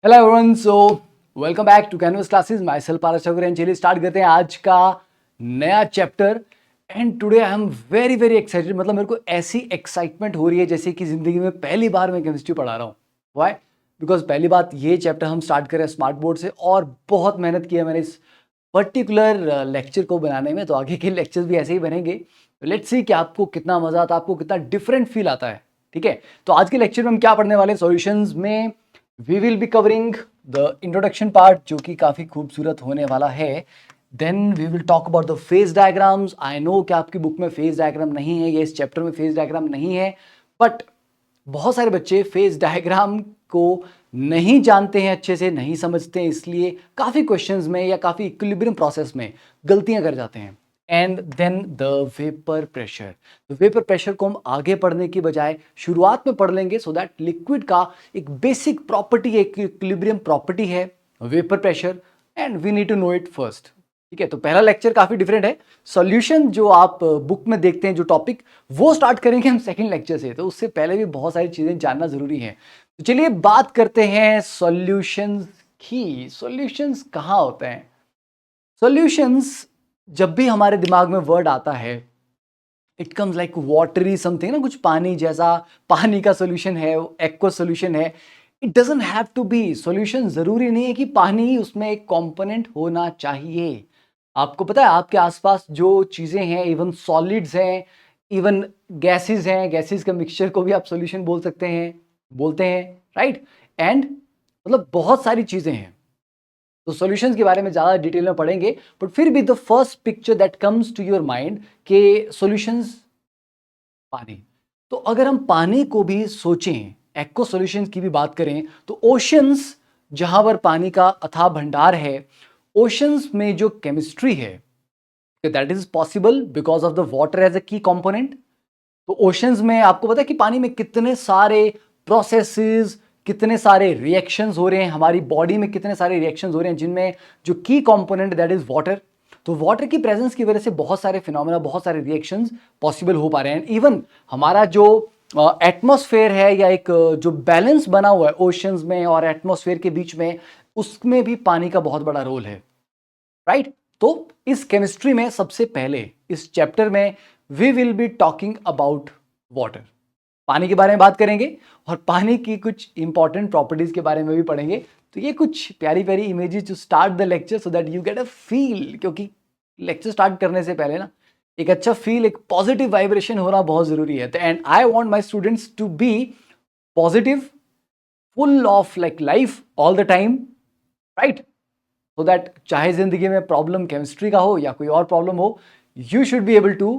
Hello everyone, so welcome back to Canvas Classes. Myself Paras Thakur and चलिए start करते हैं आज का नया chapter. And today I am very very excited. मतलब मेरे को ऐसी एक्साइटमेंट हो रही है जैसे कि जिंदगी में पहली बार मैं केमिस्ट्री पढ़ा रहा हूँ। वाई? बिकॉज पहली बात ये चैप्टर हम स्टार्ट करें स्मार्ट बोर्ड से, और बहुत मेहनत की है मैंने इस पर्टिकुलर लेक्चर को बनाने में। तो आगे के लेक्चर्स भी ऐसे ही बनेंगे। लेट्स सी कि आपको कितना मजा आता है, आपको कितना डिफरेंट फील आता है। ठीक है, तो आज के लेक्चर में हम क्या पढ़ने वाले हैं? सॉल्यूशंस में we will be covering the introduction part, जो कि काफी खूबसूरत होने वाला है। Then we will talk about the phase diagrams. I know कि आपकी बुक में फेज डायग्राम नहीं है, या इस चैप्टर में फेज डायग्राम नहीं है, बट बहुत सारे बच्चे फेज डायग्राम को नहीं जानते हैं, अच्छे से नहीं समझते हैं, इसलिए काफ़ी क्वेश्चंस में या काफ़ी इक्विलिब्रियम प्रोसेस में गलतियां कर जाते हैं। And then the vapour pressure. तो वेपर प्रेशर को हम आगे पढ़ने की बजाय शुरुआत में पढ़ लेंगे, सो दैट लिक्विड का एक बेसिक प्रॉपर्टी, एक इक्विलिब्रियम प्रॉपर्टी है vapour pressure, and we need to know it first. ठीक है, तो पहला लेक्चर काफी डिफरेंट है। सॉल्यूशन जो आप बुक में देखते हैं, जो टॉपिक, वो स्टार्ट करेंगे हम सेकंड लेक्चर से। तो उससे पहले भी बहुत सारी चीजें जानना जरूरी है। तो चलिए बात करते हैं सॉल्यूशंस की। सॉल्यूशंस कहाँ होते हैं? सॉल्यूशंस, जब भी हमारे दिमाग में वर्ड आता है, it comes like watery something ना, कुछ पानी जैसा। पानी का सॉल्यूशन है, एक्वा सॉल्यूशन है। It doesn't have to be. Solution जरूरी नहीं है कि पानी ही उसमें एक कंपोनेंट होना चाहिए। आपको पता है आपके आसपास जो चीजें हैं, इवन सॉलिड्स हैं, इवन गैसेस हैं, गैसेस का मिक्सचर को भी आप सॉल्यूशन बोलते हैं, राइट? एंड मतलब बहुत सारी चीजें हैं। तो सॉल्यूशंस के बारे में ज्यादा डिटेल में पढ़ेंगे, बट फिर भी the first picture that comes to your mind के सॉल्यूशंस पानी। तो अगर हम पानी को भी सोचें, एक्वा सॉल्यूशंस की भी बात करें, तो ओशंस, जहां पर पानी का अथाह भंडार है, ओशंस में जो केमिस्ट्री है, that is possible because of the water as a key component. तो ओशंस में आपको पता है कि पानी में कितने सारे प्रोसेसेस, कितने सारे रिएक्शंस हो रहे हैं, हमारी बॉडी में कितने सारे रिएक्शंस हो रहे हैं, जिनमें जो की कंपोनेंट दैट इज वाटर। तो वाटर की प्रेजेंस की वजह से बहुत सारे फिनोमेना, बहुत सारे रिएक्शंस पॉसिबल हो पा रहे हैं। इवन हमारा जो एटमॉस्फेयर है, या एक जो बैलेंस बना हुआ है ओशंस में और एटमॉस्फेयर के बीच में, उसमें भी पानी का बहुत बड़ा रोल है, राइट? तो इस केमिस्ट्री में सबसे पहले इस चैप्टर में we will be talking about water. पानी के बारे में बात करेंगे, और पानी की कुछ इंपॉर्टेंट प्रॉपर्टीज के बारे में भी पढ़ेंगे। तो ये कुछ प्यारी प्यारी images to start the lecture, so that you get a feel. क्योंकि लेक्चर स्टार्ट करने से पहले ना एक अच्छा फील, एक पॉजिटिव वाइब्रेशन होना बहुत जरूरी है। And I want my students to be positive, full of like life all the time, right? So that चाहे जिंदगी में प्रॉब्लम केमिस्ट्री का हो या कोई और प्रॉब्लम हो, you should be able to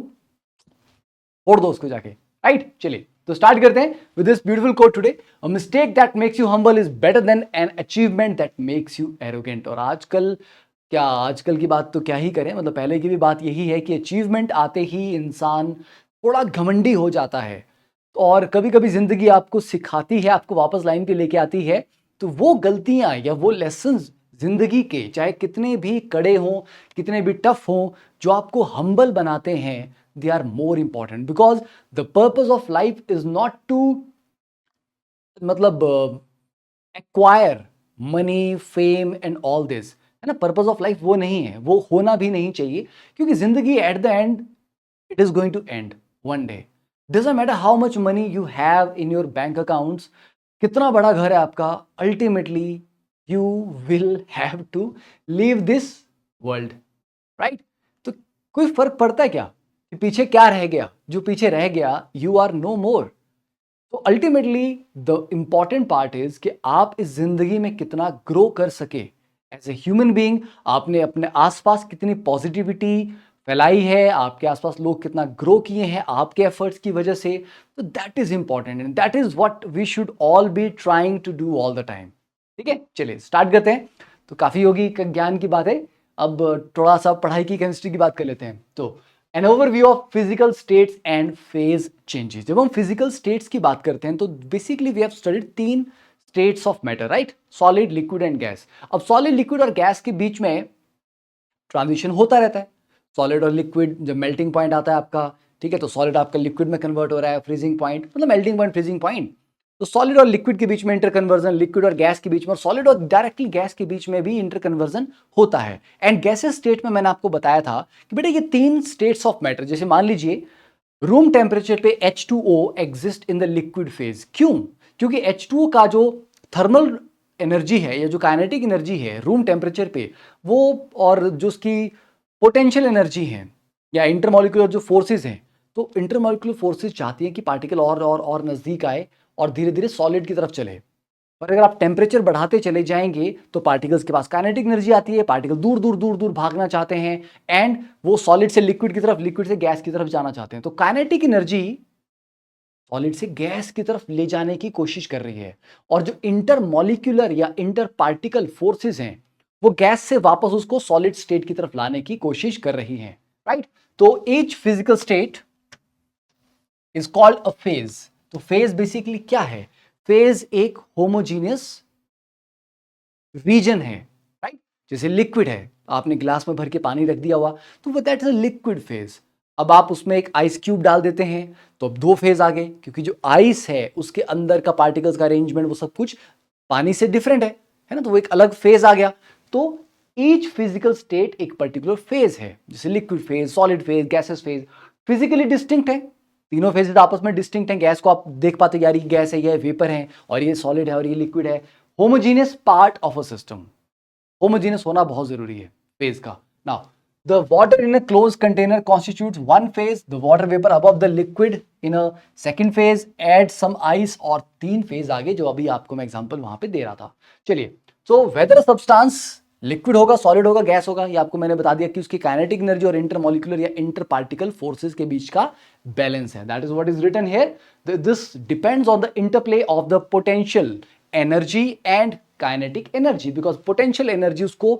फोड़ दो उसको जाके, राइट? चलिए तो स्टार्ट करते हैं with this beautiful quote today. A mistake that makes you humble is better than an achievement that makes you arrogant. और आजकल की बात तो क्या ही करें, मतलब पहले की भी बात यही है कि अचीवमेंट आते ही इंसान थोड़ा घमंडी हो जाता है। और कभी कभी जिंदगी आपको सिखाती है, आपको वापस लाइन पे लेके आती है। तो वो गलतियां या वो लेसन्स जिंदगी के, चाहे कितने भी कड़े हों, कितने भी टफ हों, जो आपको हम्बल बनाते हैं, they are more important, because the purpose of life is not to मतलब acquire money, fame and all this, है ना? पर्पस ऑफ लाइफ वो नहीं है, वो होना भी नहीं चाहिए, क्योंकि जिंदगी at the end it is going to end one day. Doesn't matter how much money you have in your bank accounts, कितना बड़ा घर है आपका, ultimately you will have to leave this world, right? तो कोई फर्क पड़ता है क्या कि पीछे क्या रह गया? जो पीछे रह गया, यू आर नो मोर। तो ultimately the important part is कि आप इस जिंदगी में कितना ग्रो कर सके एज ए ह्यूमन बीइंग। आपने अपने आसपास कितनी पॉजिटिविटी फैलाई है, आपके आसपास लोग कितना ग्रो किए हैं आपके एफर्ट्स की वजह से। तो that is important, and that is what we should all be trying to do all the time. ठीक है, चलिए स्टार्ट करते हैं। तो काफी होगी ज्ञान की बात है, अब थोड़ा सा पढ़ाई की, केमिस्ट्री की बात कर लेते हैं। तो an overview of physical states and phase changes. जब हम फिजिकल स्टेट्स की बात करते हैं, तो basically we have studied 3 states of matter, right? Solid, liquid and gas. अब सॉलिड, लिक्विड और गैस के बीच में ट्रांजिशन होता रहता है। सॉलिड और लिक्विड, जब मेल्टिंग पॉइंट आता है आपका, ठीक है, तो सॉलिड आपका लिक्विड में कन्वर्ट हो रहा है, फ्रीजिंग पॉइंट, मतलब मेल्टिंग पॉइंट, फ्रीजिंग पॉइंट। तो तो सॉलिड और लिक्विड के बीच में इंटर कन्वर्जन, लिक्विड और गैस के बीच में, और सॉलिड और डायरेक्टली गैस के बीच में भी इंटर कन्वर्जन होता है। एंड गैसेस स्टेट में मैंने आपको बताया था कि बेटा ये 3 स्टेट्स ऑफ मैटर, जैसे मान लीजिए रूम टेम्परेचर पे H2O exist in the liquid phase. क्यों? क्योंकि H2O का जो थर्मल एनर्जी है या जो काइनेटिक एनर्जी है रूम टेम्परेचर पे, वो और जो उसकी पोटेंशियल एनर्जी है या इंटरमॉलिक्यूलर जो फोर्सेस हैं, तो इंटरमॉलिक्यूलर फोर्सेस चाहती हैं कि पार्टिकल और नजदीक आए और धीरे धीरे सॉलिड की तरफ चले। पर अगर आप टेम्परेचर बढ़ाते चले जाएंगे तो पार्टिकल्स के पास काइनेटिक एनर्जी आती है, पार्टिकल दूर दूर दूर दूर भागना चाहते हैं एंड वो सॉलिड से लिक्विड की तरफ, लिक्विड से गैस की तरफ जाना चाहते हैं। तो काइनेटिक एनर्जी सॉलिड से गैस की तरफ ले जाने की कोशिश कर रही है, और जो इंटरमॉलिक्यूलर या इंटर पार्टिकल फोर्सेस हैं वो गैस से वापस उसको सॉलिड स्टेट की तरफ लाने की कोशिश कर रही हैं, राइट। तो each physical state is called a phase. तो फेज बेसिकली क्या है? फेज एक होमोजीनियस रीजन है, राइट। जैसे लिक्विड है, आपने ग्लास में भर के पानी रख दिया हुआ, तो वो that is a liquid phase. अब आप उसमें एक आइस क्यूब डाल देते हैं तो अब 2 फेज आ गए, क्योंकि जो आइस है उसके अंदर का पार्टिकल्स का अरेंजमेंट वो सब कुछ पानी से डिफरेंट है ना, तो वो एक अलग फेज आ गया। तो ईच फिजिकल स्टेट एक पर्टिकुलर फेज है, जैसे liquid phase, solid phase, gases phase. Physically distinct है, तीनों फेजेस आपस में डिस्टिंक्ट हैं। गैस को आप देख पाते यार, ये गैस है, ये वेपर है, और ये सॉलिड है और ये लिक्विड है। Homogeneous part of a system, homogeneous होना बहुत जरूरी है फेज का। Now the water in a close container constitutes one phase, the water vapour above the liquid in a second phase, add some ice, और 3 phase आगे जो अभी आपको मैं एग्जांपल वहां पे दे रहा था। चलिए, सो वेदर सब्सटेंस लिक्विड होगा, सॉलिड होगा, गैस होगा, ये आपको मैंने बता दिया कि उसकी काइनेटिक एनर्जी और इंटरमॉलिक्यूलर या इंटर पार्टिकल फोर्सेस के बीच का बैलेंस है। That is what is written here. This depends on the interplay of the potential energy and kinetic energy, because potential energy उसको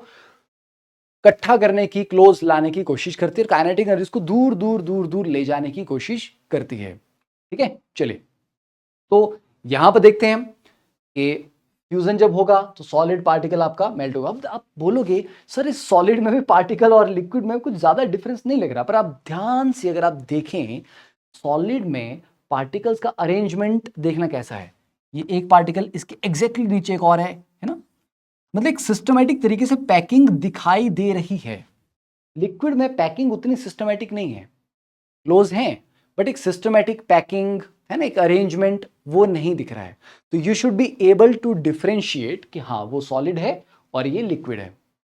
इकट्ठा करने की, क्लोज लाने की कोशिश करती है, काइनेटिक एनर्जी उसको दूर दूर दूर दूर ले जाने की कोशिश करती है। ठीक है, चलिए, तो यहां पर देखते हैं कि फ्यूजन जब होगा तो सॉलिड पार्टिकल आपका मेल्ट होगा। अब आप बोलोगे सर इस सॉलिड में भी पार्टिकल और लिक्विड में कुछ ज्यादा डिफरेंस नहीं लग रहा, पर आप ध्यान से अगर आप देखें सॉलिड में पार्टिकल्स का अरेंजमेंट देखना कैसा है। ये एक पार्टिकल, इसके एग्जैक्टली नीचे एक और है ना, मतलब एक सिस्टमेटिक तरीके से पैकिंग दिखाई दे रही है। लिक्विड में पैकिंग उतनी सिस्टमेटिक नहीं है, क्लोज हैं बट एक सिस्टमेटिक पैकिंग है ना, एक अरेंजमेंट वो नहीं दिख रहा है। तो you should be able to differentiate कि हाँ वो सॉलिड है और ये लिक्विड है।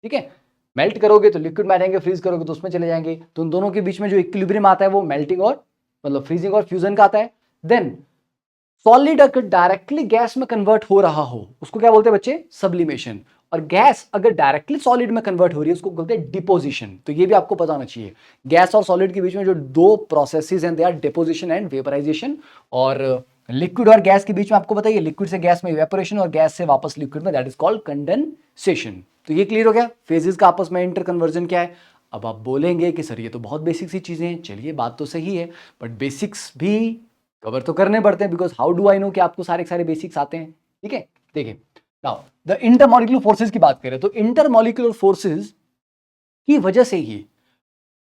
ठीक है, मेल्ट करोगे तो लिक्विड में आ जाएंगे, फ्रीज करोगे तो उसमें चले जाएंगे। तो उन दोनों के बीच में जो इक्विलिब्रियम आता है वो मेल्टिंग और मतलब फ्रीजिंग और फ्यूजन का आता है। देन सॉलिड अगर डायरेक्टली गैस में कन्वर्ट हो रहा हो उसको क्या बोलते हैं बच्चे? सब्लिमेशन। और गैस अगर डायरेक्टली सॉलिड में कन्वर्ट हो रही है उसको बोलते हैं डिपोजिशन। तो ये भी आपको पता होना चाहिए, गैस और सॉलिड के बीच में जो 2 प्रोसेसेस हैं, they are deposition and vaporisation. और लिक्विड और गैस के बीच में आपको बताइए, लिक्विड से गैस में इवेपोरेशन और गैस से वापस लिक्विड में, दैट इज कॉल्ड कंडेंसेशन। तो ये क्लियर हो गया फेजेस का आपस में इंटर कन्वर्जन क्या है। अब आप बोलेंगे कि सर ये तो बहुत बेसिक सी चीजें हैं, चलिए बात तो सही है, बट बेसिक्स भी कवर तो करने पड़ते हैं, because how do I know कि आपको सारे बेसिक्स आते हैं। ठीक है, देखिए नाउ द इंटरमॉलिक्यूलर फोर्सेस की बात करें तो इंटरमॉलिक्यूलर फोर्सेस की वजह से ही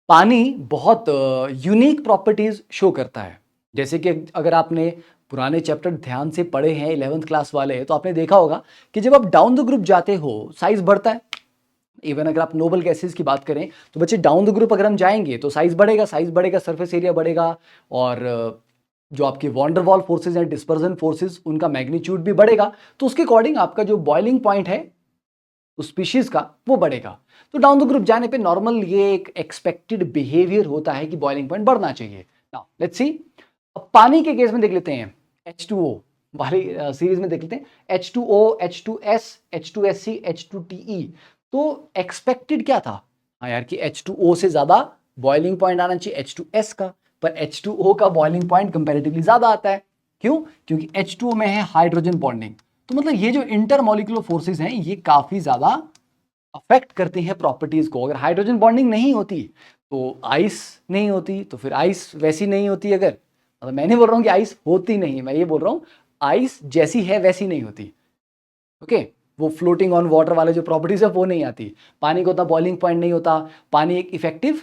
पानी बहुत यूनिक प्रॉपर्टीज शो करता है। जैसे कि अगर आपने पुराने चैप्टर ध्यान से पढ़े हैं 11th क्लास वाले, तो आपने देखा होगा कि जब आप डाउन द ग्रुप जाते हो साइज बढ़ता है। इवन अगर आप नोबल गैसेस की बात करें तो बच्चे डाउन द ग्रुप अगर हम जाएंगे तो साइज बढ़ेगा, सरफेस एरिया बढ़ेगा, और जो आपके वॉन्डरवॉल फोर्सेज हैं, डिस्पर्जन फोर्सेज, उनका मैग्नीट्यूड भी बढ़ेगा। तो उसके अकॉर्डिंग आपका जो बॉइलिंग पॉइंट है उस स्पीशीज का वो बढ़ेगा। तो डाउन द ग्रुप जाने पे नॉर्मल ये एक एक्सपेक्टेड बिहेवियर होता है कि बॉइलिंग पॉइंट बढ़ना चाहिए। नाउ लेट्स सी, अब पानी के केस में देख लेते हैं, H2O वाली सीरीज में देख लेते हैं, H2O, H2S, H2SC, H2TE। तो एक्सपेक्टेड क्या था? हाँ यार कि H2O से ज्यादा बॉइलिंग पॉइंट आना चाहिए H2S का, पर H2O का बॉइलिंग पॉइंट कंपैरेटिवली ज्यादा आता है। क्यों? क्योंकि H2O में है हाइड्रोजन बॉन्डिंग। तो मतलब ये जो इंटरमॉलिक्यूलर फोर्सेस हैं ये काफी ज्यादा अफेक्ट करती हैं प्रॉपर्टीज को। अगर हाइड्रोजन बॉन्डिंग नहीं होती तो आइस नहीं होती, तो फिर आइस वैसी नहीं होती। अगर मतलब मैं नहीं बोल रहा हूं कि आइस होती नहीं, मैं ये बोल रहा हूं आइस जैसी है वैसी नहीं होती। ओके, वो फ्लोटिंग ऑन वाटर वाले जो प्रॉपर्टीज है वो नहीं आती। पानी को उतना बॉइलिंग पॉइंट नहीं होता, पानी एक इफेक्टिव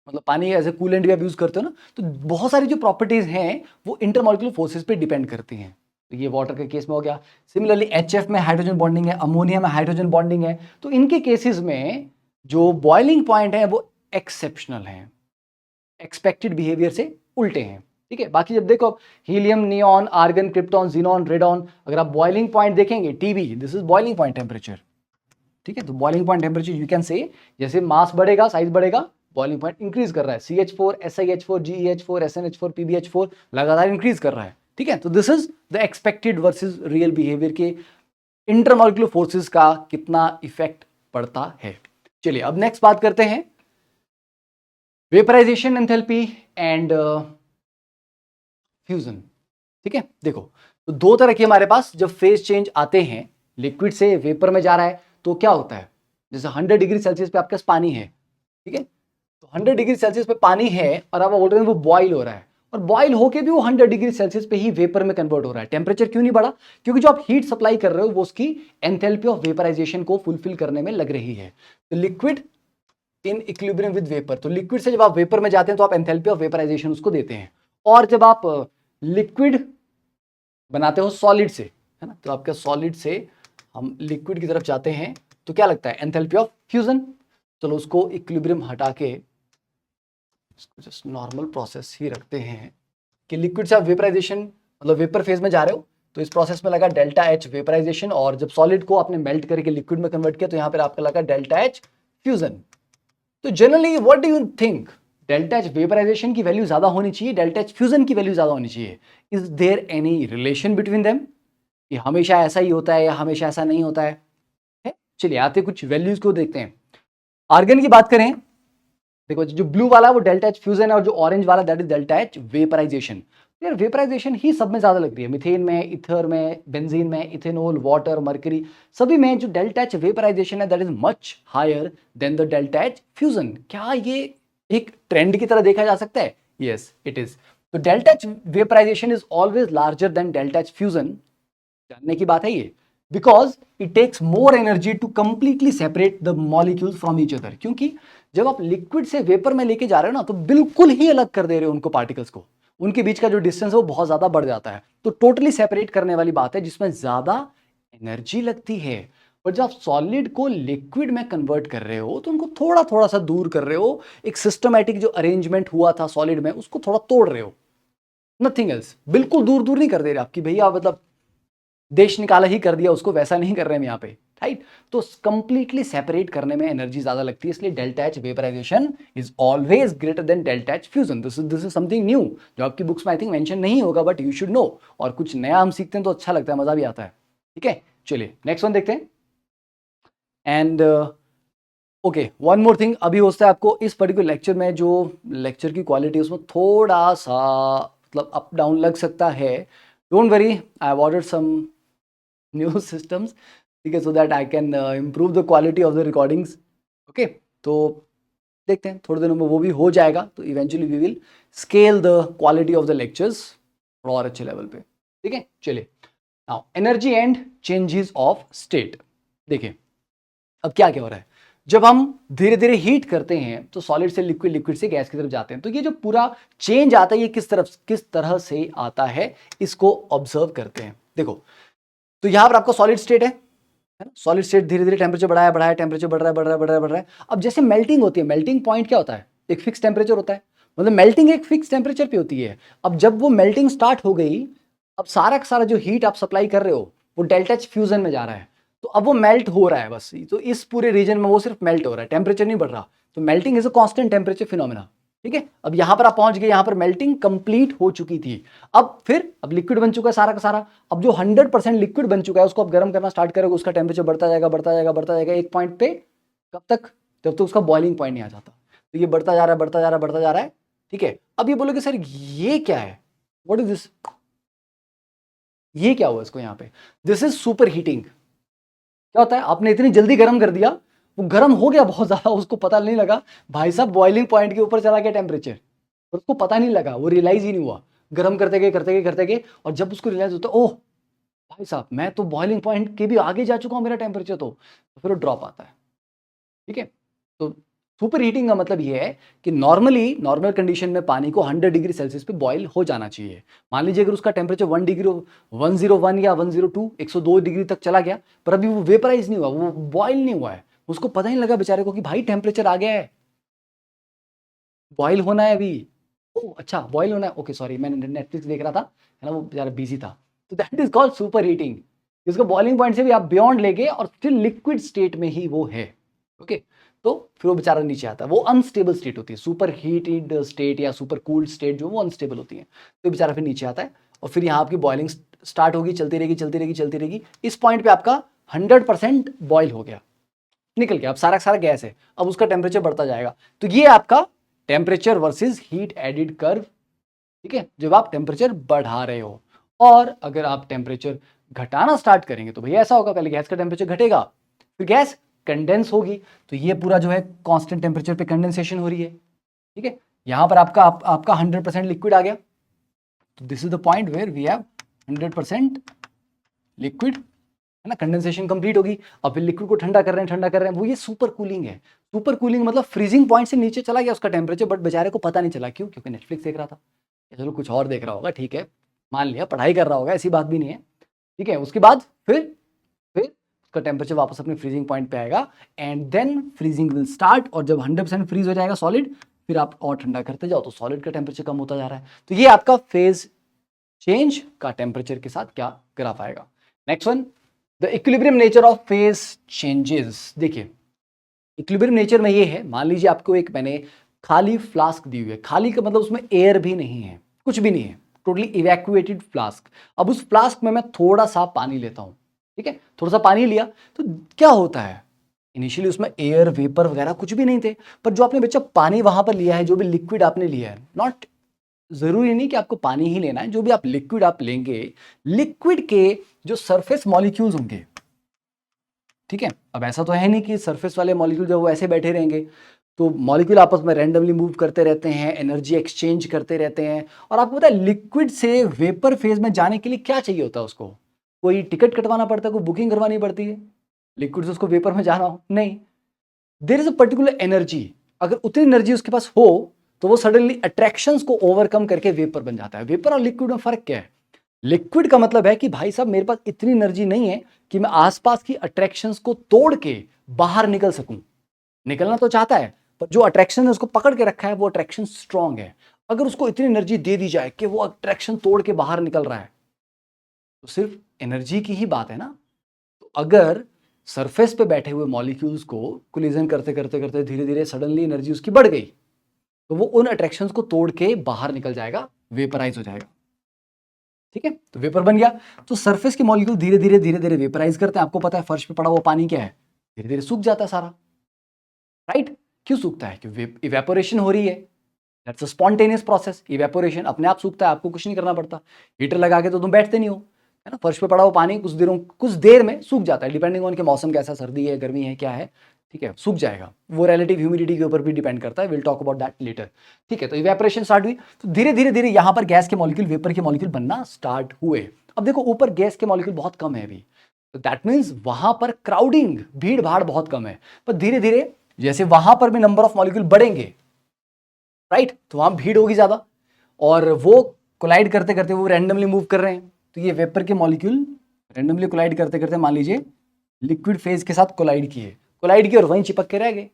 मतलब पानी एज ए कूलेंट भी आप यूज करते हो ना, तो बहुत सारी जो प्रॉपर्टीज हैं वो इंटरमॉलिक्यूलर फोर्सेस पे डिपेंड करती हैं। तो ये वाटर के केस में हो गया। सिमिलरली HF में हाइड्रोजन बॉन्डिंग है, अमोनिया में हाइड्रोजन बॉन्डिंग है, तो इनके केसेस में जो बॉइलिंग पॉइंट है वो एक्सेप्शनल है, एक्सपेक्टेड बिहेवियर से उल्टे हैं। ठीक है, बाकी जब देखो helium, neon, argon, krypton, xenon, radon, अगर आप बॉइलिंग पॉइंट देखेंगे TB, this is boiling point temperature. ठीक है, तो boiling point temperature you can say जैसे मास बढ़ेगा, साइज बढ़ेगा, बॉइलिंग पॉइंट इंक्रीज कर रहा है। CH4, SiH4, GeH4, SnH4, PbH4 लगातार इंक्रीज कर रहा है। ठीक है, तो this is the expected versus real behaviour के इंटरमॉलिक्यूलर फोर्सेस का कितना इफेक्ट पड़ता है। चलिए अब नेक्स्ट बात करते हैं वेपराइजेशन एंथैल्पी एंड फ्यूजन। ठीक है, देखो तो दो तरह के हमारे पास जब फेज चेंज आते हैं, लिक्विड से वेपर में जा रहा है तो क्या होता है, जैसे 100 डिग्री सेल्सियस पे आपके पास पानी है। ठीक है, तो 100 डिग्री सेल्सियस पे पानी है और आप बोल रहे हैं वो बॉईल हो रहा है, और बॉईल होके भी वो 100 डिग्री सेल्सियस पे ही वेपर में कन्वर्ट हो रहा है। टेम्परेचर क्यों नहीं बढ़ा? क्योंकि जो आप हीट सप्लाई कर रहे हो वो उसकी एंथैल्पी ऑफ वेपराइजेशन को फुलफिल करने में लग रही है। तो liquid in equilibrium with vapour, तो लिक्विड से जब आप वेपर में जाते हैं तो आप एंथैल्पी ऑफ वेपराइजेशन उसको देते हैं, और जब आप लिक्विड बनाते हो सॉलिड से, है ना, तो आपके सॉलिड से हम लिक्विड की तरफ जाते हैं तो क्या लगता है, एंथैल्पी ऑफ फ्यूजन। चलो उसको इक्विलिब्रियम हटा के इसको जस्ट नॉर्मल प्रोसेस ही रखते हैं कि लिक्विड से आप वेपराइजेशन मतलब वेपर फेज में जा रहे हो, तो इस प्रोसेस में लगा डेल्टा H वेपराइजेशन, और जब सॉलिड को आपने मेल्ट करके लिक्विड में कन्वर्ट किया तो यहां पर आपका लगा डेल्टा H फ्यूजन। तो generally what do you think, delta H vaporisation की वैल्यू ज्यादा होनी चाहिए, डेल्टा H फ्यूजन की वैल्यू ज्यादा होनी चाहिए? Is there any relation between them? ये हमेशा ऐसा ही होता है या हमेशा ऐसा नहीं होता है? चलिए आते कुछ वैल्यूज को देखते हैं। आर्गन की बात करें, देखो जो ब्लू वाला वो डेल्टा H फ्यूजन है, और जो ऑरेंज वाला that is delta H vaporisation. यार वेपराइजेशन ही सब में ज्यादा लग रही है, मिथेन में, इथर में, बेंजीन में, इथेनॉल, वाटर, मर्करी, सभी में जो डेल्टा H वेपराइजेशन है that is much higher than the delta H fusion. क्या ये एक ट्रेंड की तरह देखा जा सकता है? Yes it is. तो delta H vaporisation is always larger than delta H fusion. जानने की बात है ये, because it takes more energy to completely separate the molecules from each other. क्योंकि जब आप लिक्विड से वेपर में लेके जा रहे हो ना, तो बिल्कुल ही अलग कर दे रहे हो उनको, पार्टिकल्स को, उनके बीच का जो डिस्टेंस है वो बहुत ज्यादा बढ़ जाता है। तो टोटली सेपरेट करने वाली बात है जिसमें ज्यादा एनर्जी लगती है। और जब आप सॉलिड को लिक्विड में कन्वर्ट कर रहे हो तो उनको थोड़ा थोड़ा सा दूर कर रहे हो, एक सिस्टमैटिक जो अरेंजमेंट हुआ था सॉलिड में उसको थोड़ा तोड़ रहे हो, नथिंग एल्स। बिल्कुल दूर दूर नहीं कर दे रहे आपकी भैया, मतलब देश निकाला ही कर दिया उसको, वैसा नहीं कर रहे हैं यहाँ पे, राइट। तो कंप्लीटली सेपरेट करने में एनर्जी ज्यादा लगती है, इसलिए delta H vaporisation is always greater than delta H fusion. This is something new जो आपकी बुक्स में आई थिंक मेंशन नहीं होगा, बट यू शुड नो। और कुछ नया हम सीखते हैं तो अच्छा लगता है, मजा भी आता है। ठीक है, चलिए नेक्स्ट वन देखते हैं। And okay, one more thing, अभी हो सकता है आपको इस पर्टिकुलर लेक्चर में जो लेक्चर की क्वालिटी उसमें थोड़ा सा मतलब अप डाउन लग सकता है। Don't worry, I have ordered some new systems, ठीक है, so that I can improve the quality of the recordings. Okay, तो देखते हैं थोड़े दिनों में वो भी हो जाएगा, तो eventually we will scale the quality of the lectures थोड़ा और अच्छे लेवल पे। ठीक है, चलिए now energy and changes of state. देखिए अब क्या क्या हो रहा है, जब हम धीरे धीरे हीट करते हैं तो सॉलिड से लिक्विड, लिक्विड से गैस की तरफ जाते हैं, तो ये जो पूरा चेंज आता है ये किस तरह से आता है इसको ऑब्जर्व करते हैं। देखो तो यहां पर आपका सॉलिड स्टेट है ना, सॉलिड स्टेट धीरे धीरे टेम्परेचर बढ़ाया बढ़ाया, टेम्परेचर बढ़ रहा है बढ़ रहा है बढ़ रहा है बढ़ रहा है। अब जैसे मेल्टिंग होती है, मेल्टिंग पॉइंट क्या होता है, एक फिक्स टेम्परेचर होता है, मतलब मेल्टिंग एक फिक्स टेम्परेचर पे होती है। अब जब वो मेल्टिंग स्टार्ट हो गई, अब सारा का सारा जो हीट आप सप्लाई कर रहे हो वो डेल्टा H फ्यूजन में जा रहा है, तो अब वो मेल्ट हो रहा है बस, तो इस पूरे रीजन में वो सिर्फ मेल्ट हो रहा है, टेम्परेचर नहीं बढ़ रहा। तो melting is a constant temperature phenomena. ठीक है, अब यहां पर आप पहुंच गए, यहां पर मेल्टिंग कंप्लीट हो चुकी थी। अब लिक्विड बन चुका है सारा का सारा। अब जो 100% लिक्विड बन चुका है उसको आप गर्म करना स्टार्ट करोगे, उसका टेम्परेचर बढ़ता जाएगा बढ़ता जाएगा बढ़ता जाएगा एक पॉइंट पे, कब तक, जब तक उसका बॉइलिंग पॉइंट नहीं आ जाता। तो ये बढ़ता जा रहा है बढ़ता जा रहा है बढ़ता जा रहा है। ठीक है, अब ये बोलोगे सर ये क्या है, व्हाट इज दिस, ये क्या हुआ इसको यहाँ पे, दिस इज सुपर हीटिंग। क्या होता है, आपने इतनी जल्दी गर्म कर दिया, वो गर्म हो गया बहुत ज्यादा, उसको पता नहीं लगा, भाई साहब बॉइलिंग पॉइंट के ऊपर चला गया टेम्परेचर, और उसको पता नहीं लगा, वो रियलाइज ही नहीं हुआ। गर्म करते गए करते गए करते गए, और जब उसको रियलाइज होता है, ओह भाई साहब मैं तो बॉइलिंग पॉइंट के भी आगे जा चुका हूं, मेरा टेम्परेचर तो फिर वो ड्रॉप आता है। ठीक है, तो सुपर हीटिंग का मतलब ये है कि नॉर्मल कंडीशन में पानी को 100 डिग्री सेल्सियस पे बॉईल हो जाना चाहिए। मान लीजिए अगर उसका टेम्परेचर 101 या 102 102 डिग्री तक चला गया, पर अभी वो वेपराइज नहीं हुआ, वो बॉईल नहीं हुआ है, उसको पता ही नहीं लगा बेचारे को कि भाई टेम्परेचर आ गया है, बॉईल होना है अभी। ओ अच्छा, बॉईल होना है, ओके सॉरी, मैंने नेटफ्लिक्स देख रहा था, है ना, वो बेचारा बिजी था। तो that is called super heating. इसको बॉइलिंग पॉइंट से भी आप बियॉन्ड लेके और स्टिल लिक्विड स्टेट में ही वो है। ओके, तो फिर वो बेचारा नीचे आता है, वो अनस्टेबल स्टेट होती है, सुपर हीटेड स्टेट या सुपर कूल्ड स्टेट जो वो अनस्टेबल होती है, तो बेचारा फिर नीचे आता है और फिर यहाँ आपकी बॉइलिंग स्टार्ट होगी, चलती रहेगी चलती रहेगी चलती रहेगी। इस पॉइंट पे आपका 100% बॉयल हो गया, निकल गया, अब सारा सारा गैस है, अब उसका टेम्परेचर बढ़ता जाएगा। तो ये आपका temperature versus heat added curve, ठीक है, जब आप टेम्परेचर बढ़ा रहे हो। और अगर आप टेम्परेचर घटाना स्टार्ट करेंगे तो भैया ऐसा होगा, पहले गैस का टेम्परेचर घटेगा, फिर गैस कंडेंस होगी, तो ये पूरा जो है कांस्टेंट टेम्परेचर पे कंडेंसेशन हो रही है, ठीक है। यहां पर आपका 100% लिक्विड आ गया, तो this is the point where we have 100% liquid, है ना, कंडेंसेशन कंप्लीट होगी। अब फिर लिक्विड को ठंडा कर रहे हैं ठंडा कर रहे हैं, वो ये सुपर कूलिंग है। सुपर कूलिंग मतलब फ्रीजिंग पॉइंट से नीचे चला गया उसका टेम्परेचर, बट बेचारे को पता नहीं चला, क्यों? क्योंकि नेटफ्लिक्स देख रहा था, चलो कुछ और देख रहा होगा, ठीक है, मान लिया पढ़ाई कर रहा होगा, ऐसी बात भी नहीं है, ठीक है। उसके बाद फिर उसका टेम्परेचर वापस अपने फ्रीजिंग पॉइंट पे आएगा and then freezing will start, और जब 100% फ्रीज हो जाएगा सॉलिड, फिर आप और ठंडा करते जाओ तो सॉलिड का टेम्परेचर कम होता जा रहा है। तो ये आपका फेज चेंज का टेम्परेचर के साथ क्या ग्राफ आएगा। Next one, the equilibrium nature of phase changes. देखिए इक्विलिब्रियम नेचर में ये है, मान लीजिए आपको एक मैंने खाली फ्लास्क दी हुई है, खाली का मतलब उसमें एयर भी नहीं है, कुछ भी नहीं है, टोटली इवैक्यूएटेड फ्लास्क। अब उस फ्लास्क में मैं थोड़ा सा पानी लेता हूं, ठीक है, थोड़ा सा पानी लिया तो क्या होता है, इनिशियली उसमें एयर वेपर वगैरह कुछ भी नहीं थे, पर जो आपने बच्चा पानी वहां पर लिया है, जो भी लिक्विड आपने लिया है, नॉट जरूरी नहीं कि आपको पानी ही लेना है, जो भी आप लिक्विड आप लेंगे, लिक्विड के जो सरफेस मॉलिक्यूल्स होंगे, ठीक है, अब ऐसा तो है नहीं कि सरफेस वाले मॉलिक्यूल जो वो ऐसे बैठे रहेंगे, तो मॉलिक्यूल आपस में रैंडमली मूव करते रहते हैं, एनर्जी एक्सचेंज करते रहते हैं। और आपको पता है लिक्विड से वेपर फेज में जाने के लिए क्या चाहिए होता है उसको, कोई टिकट कटवाना पड़ता है, कोई बुकिंग करवानी पड़ती है, लिक्विड से उसको वेपर में जाना हो नहीं, there is a particular energy, अगर उतनी एनर्जी उसके पास हो तो वो सडनली अट्रैक्शंस को ओवरकम करके वेपर बन जाता है। वेपर और लिक्विड में फर्क क्या है, लिक्विड का मतलब है कि भाई साहब मेरे पास इतनी एनर्जी नहीं है कि मैं आसपास की अट्रैक्शंस को तोड़ के बाहर निकल सकूं, निकलना तो चाहता है, पर जो अट्रैक्शन है उसको पकड़ के रखा है, वो अट्रैक्शन स्ट्रांग है। अगर उसको इतनी एनर्जी दे दी जाए कि वो अट्रैक्शन तोड़ के बाहर निकल रहा है, तो सिर्फ एनर्जी की ही बात है ना। तो अगर सरफेस पे बैठे हुए मॉलिक्यूल्स को कोलिजन करते करते करते धीरे धीरे सडनली एनर्जी उसकी बढ़ गई, तो वो उन अट्रैक्शंस को तोड़ के बाहर निकल जाएगा, वेपराइज हो जाएगा, ठीक है, तो वेपर बन गया। तो सरफेस के मॉलिक्यूल धीरे धीरे वेपराइज करते हैं। आपको पता है फर्श पे पड़ा हुआ पानी क्या है, धीरे धीरे सूख जाता है सारा, राइट। क्यों सूखता है, क्योंकि इवेपोरेशन हो रही है, that's a spontaneous process, evaporation अपने आप सूखता है, आपको कुछ नहीं करना पड़ता, हीटर लगा के तो तुम बैठते नहीं हो, है ना, फर्श पे पड़ा हुआ पानी कुछ देर में सूख जाता है, डिपेंडिंग ऑन के मौसम कैसा, सर्दी है गर्मी है क्या है, ठीक है, सूख जाएगा, वो रिलेटिव ह्यूमिडिटी के ऊपर भी डिपेंड करता है, will talk about that later, ठीक है। तो इवेपोरेशन स्टार्ट हुई, तो धीरे धीरे यहां पर गैस के मॉलिक्यूल वेपर के मॉलिक्यूल बनना स्टार्ट हुए। अब देखो ऊपर गैस के मॉलिक्यूल बहुत कम है अभी, तो दैट मीन्स वहां पर क्राउडिंग, भीड़ भाड़ बहुत कम है, पर धीरे धीरे जैसे वहां पर भी नंबर ऑफ मॉलिक्यूल बढ़ेंगे, राइट, तो वहां भीड़ होगी ज्यादा, और वो कोलाइड करते करते वो रैंडमली मूव कर रहे हैं, तो ये वेपर के मॉलिक्यूल रैंडमली कोलाइड करते करते मान लीजिए लिक्विड फेज के साथ कोलाइड किए और वहीं चिपक के रह गए,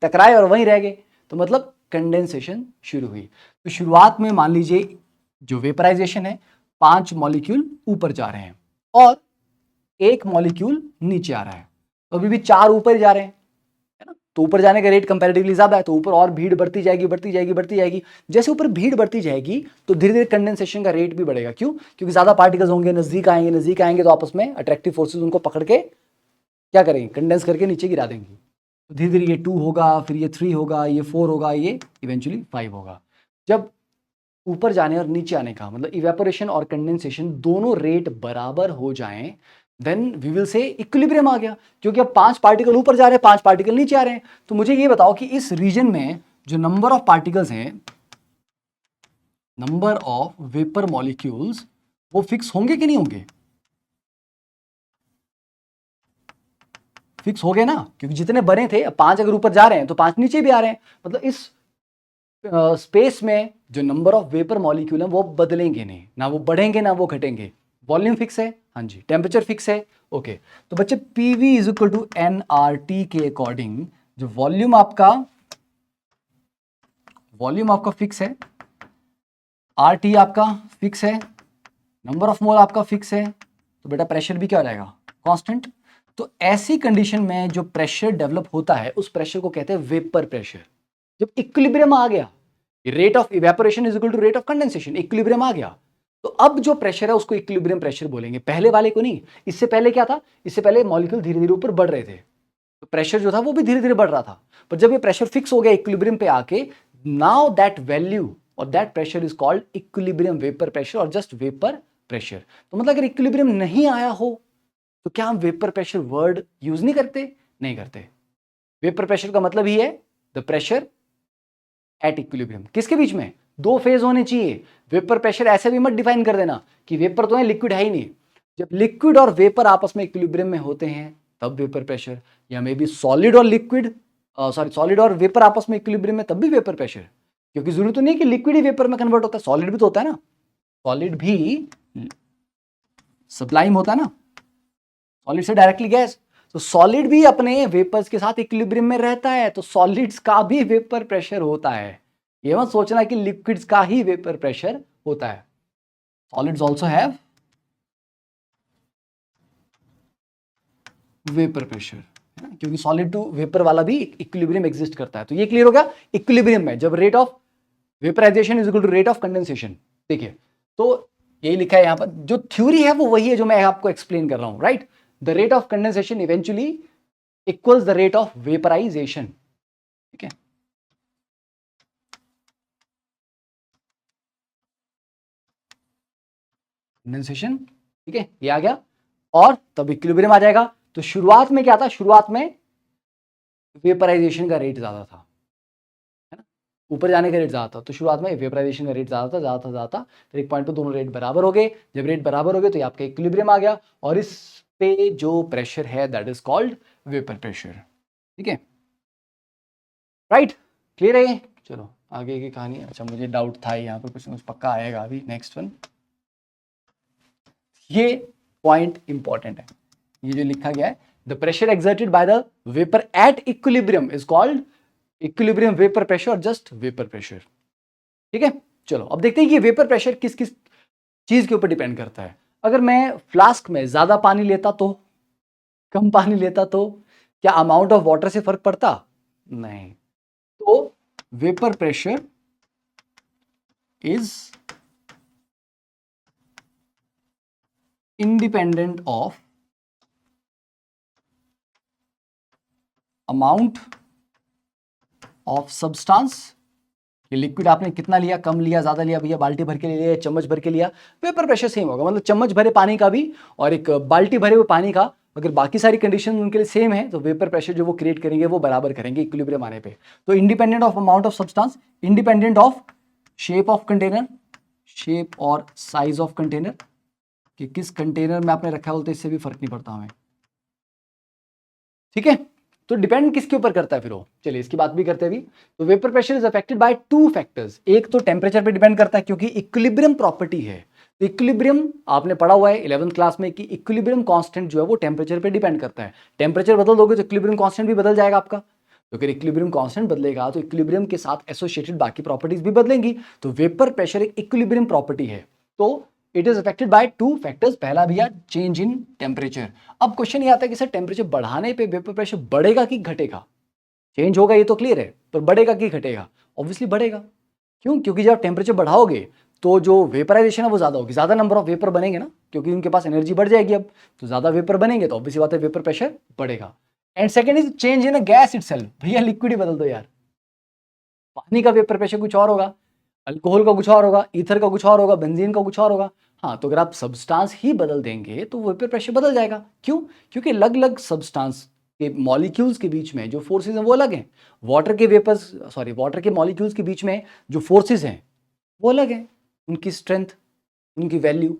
टकराए और वहीं रह गए, तो मतलब कंडेंसेशन शुरू हुई। तो शुरुआत में मान लीजिए जो वेपराइजेशन है, 5 मॉलिक्यूल ऊपर जा रहे हैं और 1 मॉलिक्यूल नीचे आ रहा है, तो अभी भी 4 ऊपर जा रहे हैं, है ना, तो ऊपर जाने का रेट कंपैरेटिवली ज्यादा है, तो ऊपर और भीड़ बढ़ती जाएगी बढ़ती जाएगी बढ़ती जाएगी। जैसे ऊपर भीड़ बढ़ती जाएगी तो धीरे धीरे कंडेंसेशन का रेट भी बढ़ेगा, क्यों? क्योंकि ज्यादा पार्टिकल्स होंगे, नजदीक आएंगे तो आपस में अट्रैक्टिव फोर्सेस उनको पकड़ के क्या करेंगे, कंडेंस करके नीचे गिरा देंगे। तो धीरे धीरे ये 2 होगा, फिर ये 3 होगा, ये 4 होगा, ये इवेंचुअली 5 होगा। जब ऊपर जाने और नीचे आने का मतलब इवेपोरेशन और कंडेंसेशन दोनों रेट बराबर हो जाएं, then we will say equilibrium आ गया, क्योंकि अब 5 पार्टिकल ऊपर जा रहे हैं, 5 पार्टिकल नीचे आ रहे हैं। तो मुझे ये बताओ कि इस रीजन में जो नंबर ऑफ पार्टिकल्स हैं, नंबर ऑफ वेपर मॉलिक्यूल्स, वो फिक्स होंगे कि नहीं होंगे? फिक्स हो गए ना, क्योंकि जितने बने थे 5 अगर ऊपर जा रहे हैं तो 5 नीचे भी आ रहे हैं, मतलब इस स्पेस में जो नंबर ऑफ वेपर मॉलिक्यूल हैं वो बदलेंगे नहीं, ना वो बढ़ेंगे ना वो घटेंगे। वॉल्यूम फिक्स है, हाँ जी, टेम्परेचर फिक्स है, ओके। तो बच्चे PV is equal to NRT के अकॉर्डिंग जो वॉल्यूम आपका फिक्स है, आरटी आपका फिक्स है, नंबर ऑफ मोल आपका फिक्स है, तो बेटा प्रेशर भी क्या हो जाएगा, कांस्टेंट। तो ऐसी कंडीशन में जो प्रेशर डेवलप होता है उस प्रेशर को कहते हैं वेपर प्रेशर। जब इक्विलिब्रियम आ गया, rate of evaporation is equal to rate of condensation, equilibrium आ गया, तो अब जो प्रेशर है उसको इक्विलिब्रियम प्रेशर बोलेंगे, पहले वाले को नहीं। इससे पहले क्या था, इससे पहले मॉलिक्यूल धीरे धीरे ऊपर बढ़ रहे थे, तो प्रेशर जो था वो भी धीरे धीरे बढ़ रहा था, पर जब ये प्रेशर फिक्स हो गया इक्विलिब्रियम पे आके, नाउ दैट वैल्यू और that pressure is called equilibrium vapour pressure और जस्ट वेपर प्रेशर। तो मतलब अगर इक्विलिब्रियम नहीं आया हो तो क्या हम वेपर प्रेशर वर्ड यूज नहीं करते? नहीं करते। वेपर प्रेशर का मतलब ही है द प्रेशर एट इक्विलिब्रियम। किसके बीच में? दो फेज होने चाहिए। वेपर प्रेशर ऐसे भी मत डिफाइन कर देना कि वेपर तो है लिक्विड है ही नहीं। जब लिक्विड और वेपर आपस में इक्विलिब्रियम में होते हैं तब वेपर प्रेशर, या मे बी सॉलिड और वेपर आपस में इक्विलिब्रियम में तब भी वेपर प्रेशर, क्योंकि जरूरत तो नहीं है कि लिक्विड ही वेपर में कन्वर्ट होता है, सॉलिड भी तो होता है ना, सॉलिड भी सब्लाइम होता है ना, सॉलिड से डायरेक्टली गैस। तो सॉलिड भी अपने वेपर्स के साथ इक्विलिब्रियम में रहता है, तो सॉलिड्स का भी वेपर प्रेशर होता है। ये मत सोचना कि लिक्विड्स का ही वेपर प्रेशर होता है। Solids also have vapour pressure, क्योंकि सॉलिड टू वेपर वाला भी इक्विलिब्रियम एग्जिस्ट करता है। तो ये क्लियर हो गया, इक्विलिब्रियम में जब rate of vaporisation is equal to rate of condensation. देखिए, तो यही लिखा है यहां पर, जो थ्योरी है वो वही है जो मैं आपको एक्सप्लेन कर रहा हूं, right. The rate of condensation eventually equals the rate of vaporisation, ठीक है। कंडेंसेशन, ठीक है, ये आ गया, और तब इक्विलिब्रियम आ जाएगा। तो शुरुआत में क्या था, शुरुआत में वेपराइजेशन का रेट ज्यादा था, है ना, ऊपर जाने का रेट ज्यादा था, तो शुरुआत में वेपराइजेशन का रेट ज्यादा था, फिर एक पॉइंट पे दोनों रेट बराबर हो गए। जब रेट बराबर हो गए तो ये आपका इक्विलिब्रियम आ गया, और इस पे जो प्रेशर है that is called vapour pressure, ठीक है, राइट, क्लियर है ये? चलो आगे की कहानी। अच्छा, मुझे डाउट था यहाँ पर कुछ पक्का आएगा अभी, नेक्स्ट वन। ये पॉइंट इंपॉर्टेंट है, ये जो लिखा गया है, the pressure exerted by the vapour at equilibrium is called equilibrium vapour pressure और जस्ट वेपर प्रेशर, ठीक है। चलो अब देखते हैं कि वेपर प्रेशर किस किस चीज के ऊपर डिपेंड करता है। अगर मैं फ्लास्क में ज्यादा पानी लेता तो, कम पानी लेता तो, क्या अमाउंट ऑफ वाटर से फर्क पड़ता? नहीं। तो vapour pressure is independent of amount of substance. ये लिक्विड आपने कितना लिया, कम लिया, ज्यादा लिया, भैया बाल्टी भर के लिया, चम्मच भर के लिया, वेपर प्रेशर सेम होगा। मतलब चम्मच भरे पानी का भी और एक बाल्टी भरे हुए पानी का, अगर बाकी सारी कंडीशन उनके लिए सेम है तो वेपर प्रेशर जो वो क्रिएट करेंगे वो बराबर करेंगे इक्विलिब्रियम आने पे। तो independent of amount of substance, independent of shape of container, shape और साइज ऑफ कंटेनर, कि किस कंटेनर में आपने रखा है बोलते इससे भी फर्क नहीं पड़ता हमें, ठीक है। तो डिपेंड किसके ऊपर करता है फिर वो, चलिए इसकी बात भी करते हैं अभी। तो vapour pressure is affected by two factors. एक तो टेम्परेचर पे डिपेंड करता है क्योंकि इक्विलिब्रियम प्रॉपर्टी है। तो इक्विलिब्रियम आपने पढ़ा हुआ है 11th क्लास में कि इक्विलिब्रियम कांस्टेंट जो है वो टेम्परेचर पे डिपेंड करता है। टेम्परेचर बदल दोगे तो इक्विलिब्रियम कांस्टेंट भी बदल जाएगा आपका। तो अगर इक्विलिब्रियम कांस्टेंट बदलेगा तो इक्विलिब्रियम के साथ एसोसिएटेड बाकी प्रॉपर्टीज भी बदलेंगी। तो वेपर प्रेशर एक इक्विलिब्रियम प्रॉपर्टी है। तो it is affected by two factors. पहला भैया चेंज इन टेम्परेचर। अब क्वेश्चन ये आता है कि सर टेम्परेचर बढ़ाने पे वेपर प्रेशर बढ़ेगा कि घटेगा? चेंज होगा ये तो क्लियर है, पर बढ़ेगा कि घटेगा? ऑब्वियसली बढ़ेगा। क्यों? क्योंकि जब टेम्परेचर बढ़ाओगे तो जो वेपराइजेशन है वो ज्यादा होगी, ज्यादा नंबर ऑफ वेपर बनेंगे ना, क्योंकि उनके पास एनर्जी बढ़ जाएगी। अब तो ज्यादा वेपर बनेंगे तो ऑब्वियसली बात है वेपर प्रेशर बढ़ेगा। And second is change in a gas itself. भैया लिक्विड ही बदल दो यार, पानी का वेपर प्रेशर कुछ और होगा, अल्कोहल का कुछ और होगा, ईथर का कुछ और होगा, बेंजीन का कुछ और होगा। हाँ, तो अगर आप सब्सटेंस ही बदल देंगे तो वेपर प्रेशर बदल जाएगा। क्यों? क्योंकि अलग अलग सब्सटेंस के मॉलिक्यूल्स के बीच में जो फोर्सेस हैं वो अलग हैं। वाटर के मॉलिक्यूल्स के बीच में जो फोर्सेस हैं वो अलग हैं, उनकी स्ट्रेंथ, उनकी वैल्यू।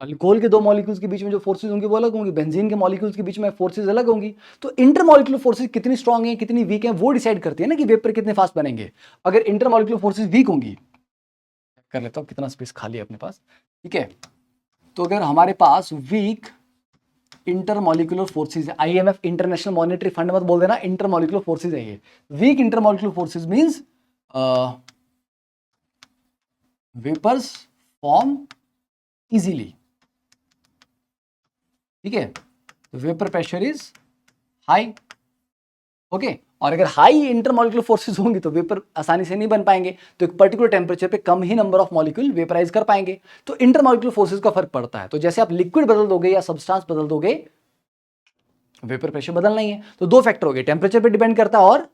अल्कोहल के दो मॉलिक्यूल्स के बीच में जो फोर्सेज होंगी वो अलग होंगी, बेंजीन के मॉलिक्यूल्स के बीच में फोर्सेज अलग होंगी। तो इंटरमॉलिक्यूलर फोर्सेज कितनी स्ट्रांग है कितनी वीक है वो डिसाइड करती है ना कि वेपर कितने फास्ट बनेंगे। अगर इंटरमॉलिक्यूलर फोर्सेज वीक होंगी, कर लेता हूं कितना स्पेस खाली है अपने पास, ठीक है। तो अगर हमारे पास वीक इंटरमॉलिक्यूलर फोर्सेज है, आईएमएफ इंटरनेशनल मॉनेटरी फंड मत बोल देना, इंटरमॉलिक्यूलर फोर्सेज है ये। Weak intermolecular forces means vapours form easily, ठीक है। तो vapour pressure is high, okay. और अगर हाई इंटरमॉलिक्यूलर फोर्सेस होंगी तो वेपर आसानी से नहीं बन पाएंगे, तो एक पर्टिकुलर टेम्परेचर पे कम ही नंबर ऑफ मॉलिक्यूल वेपराइज कर पाएंगे। तो इंटरमॉलिक्यूलर फोर्सेस का फर्क पड़ता है। तो जैसे आप लिक्विड बदल दोगे या सब्सटेंस बदल दोगे, वेपर प्रेशर बदलना ही है। तो दो फैक्टर हो गए, टेम्परेचर पे डिपेंड करता है और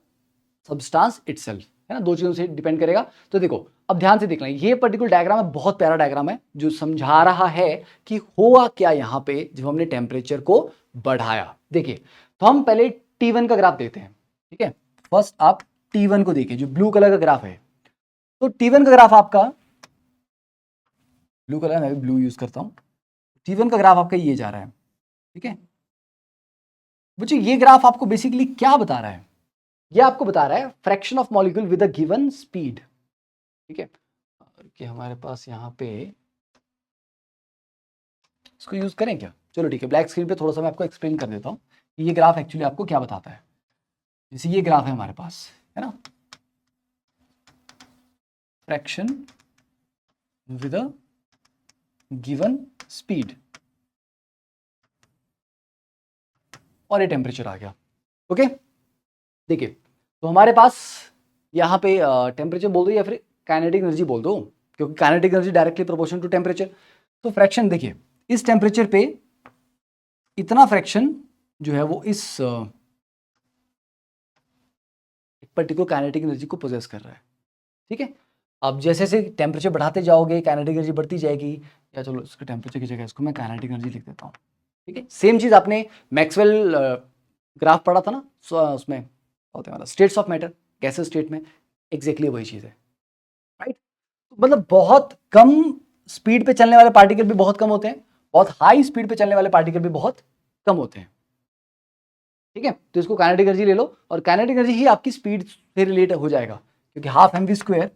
सब्सटेंस इटसेल्फ, है ना, दो चीजों से डिपेंड करेगा। तो देखो अब ध्यान से देखना, ये पर्टिकुलर डायग्राम है, बहुत प्यारा डायग्राम है जो समझा रहा है कि हुआ क्या यहां पे जब हमने टेम्परेचर को बढ़ाया। देखिए, तो हम पहले T1 का ग्राफ देते हैं, ठीक है। फर्स्ट आप T1 को देखिए, जो ब्लू कलर का ग्राफ है। तो T1 का ग्राफ आपका, ब्लू कलर मैं भी ब्लू यूज करता हूं, T1 का ग्राफ आपका ये जा रहा है, ठीक है। बच्चों ये ग्राफ आपको बेसिकली क्या बता रहा है? ये आपको बता रहा है fraction of molecule with a given speed, ठीक है। कि हमारे पास यहाँ पे इसको यूज करें क्या? चलो ठीक है, ब्लैक स्क्रीन पे थोड़ा सा मैं आपको एक्सप्लेन कर देता हूँ कि ये ग्राफ एक्चुअली आपको क्या बताता है। जैसे ये ग्राफ है हमारे पास, है ना, fraction with a given speed, और ये टेम्परेचर आ गया, ओके। देखिए, तो हमारे पास यहाँ पे टेम्परेचर बोल दो या फिर काइनेटिक एनर्जी बोल दो, क्योंकि kinetic energy directly proportional to temperature. तो फ्रैक्शन देखिए, इस टेम्परेचर पे इतना फ्रैक्शन जो है वो इस पर्टिकुलर काइनेटिक एनर्जी को पोजेस कर रहा है, ठीक है। अब जैसे जैसे टेम्परेचर बढ़ाते जाओगे काइनेटिक एनर्जी बढ़ती जाएगी, या चलो इसका टेम्परेचर की जगह इसको मैं काइनेटिक एनर्जी लिख देता हूँ, ठीक है। सेम चीज आपने मैक्सवेल ग्राफ पढ़ा था ना, उसमें होते वाला states of matter, gases state में, एग्जैक्टली वही चीज है, राइट। मतलब बहुत कम स्पीड पे चलने वाले पार्टिकल भी बहुत कम होते हैं, बहुत हाई स्पीड पे चलने वाले पार्टिकल भी बहुत कम होते हैं, ठीक है। तो इसको काइनेटिक एनर्जी ले लो, और काइनेटिक एनर्जी ही आपकी स्पीड से रिलेट हो जाएगा, क्योंकि हाफ एम वी स्क्वायर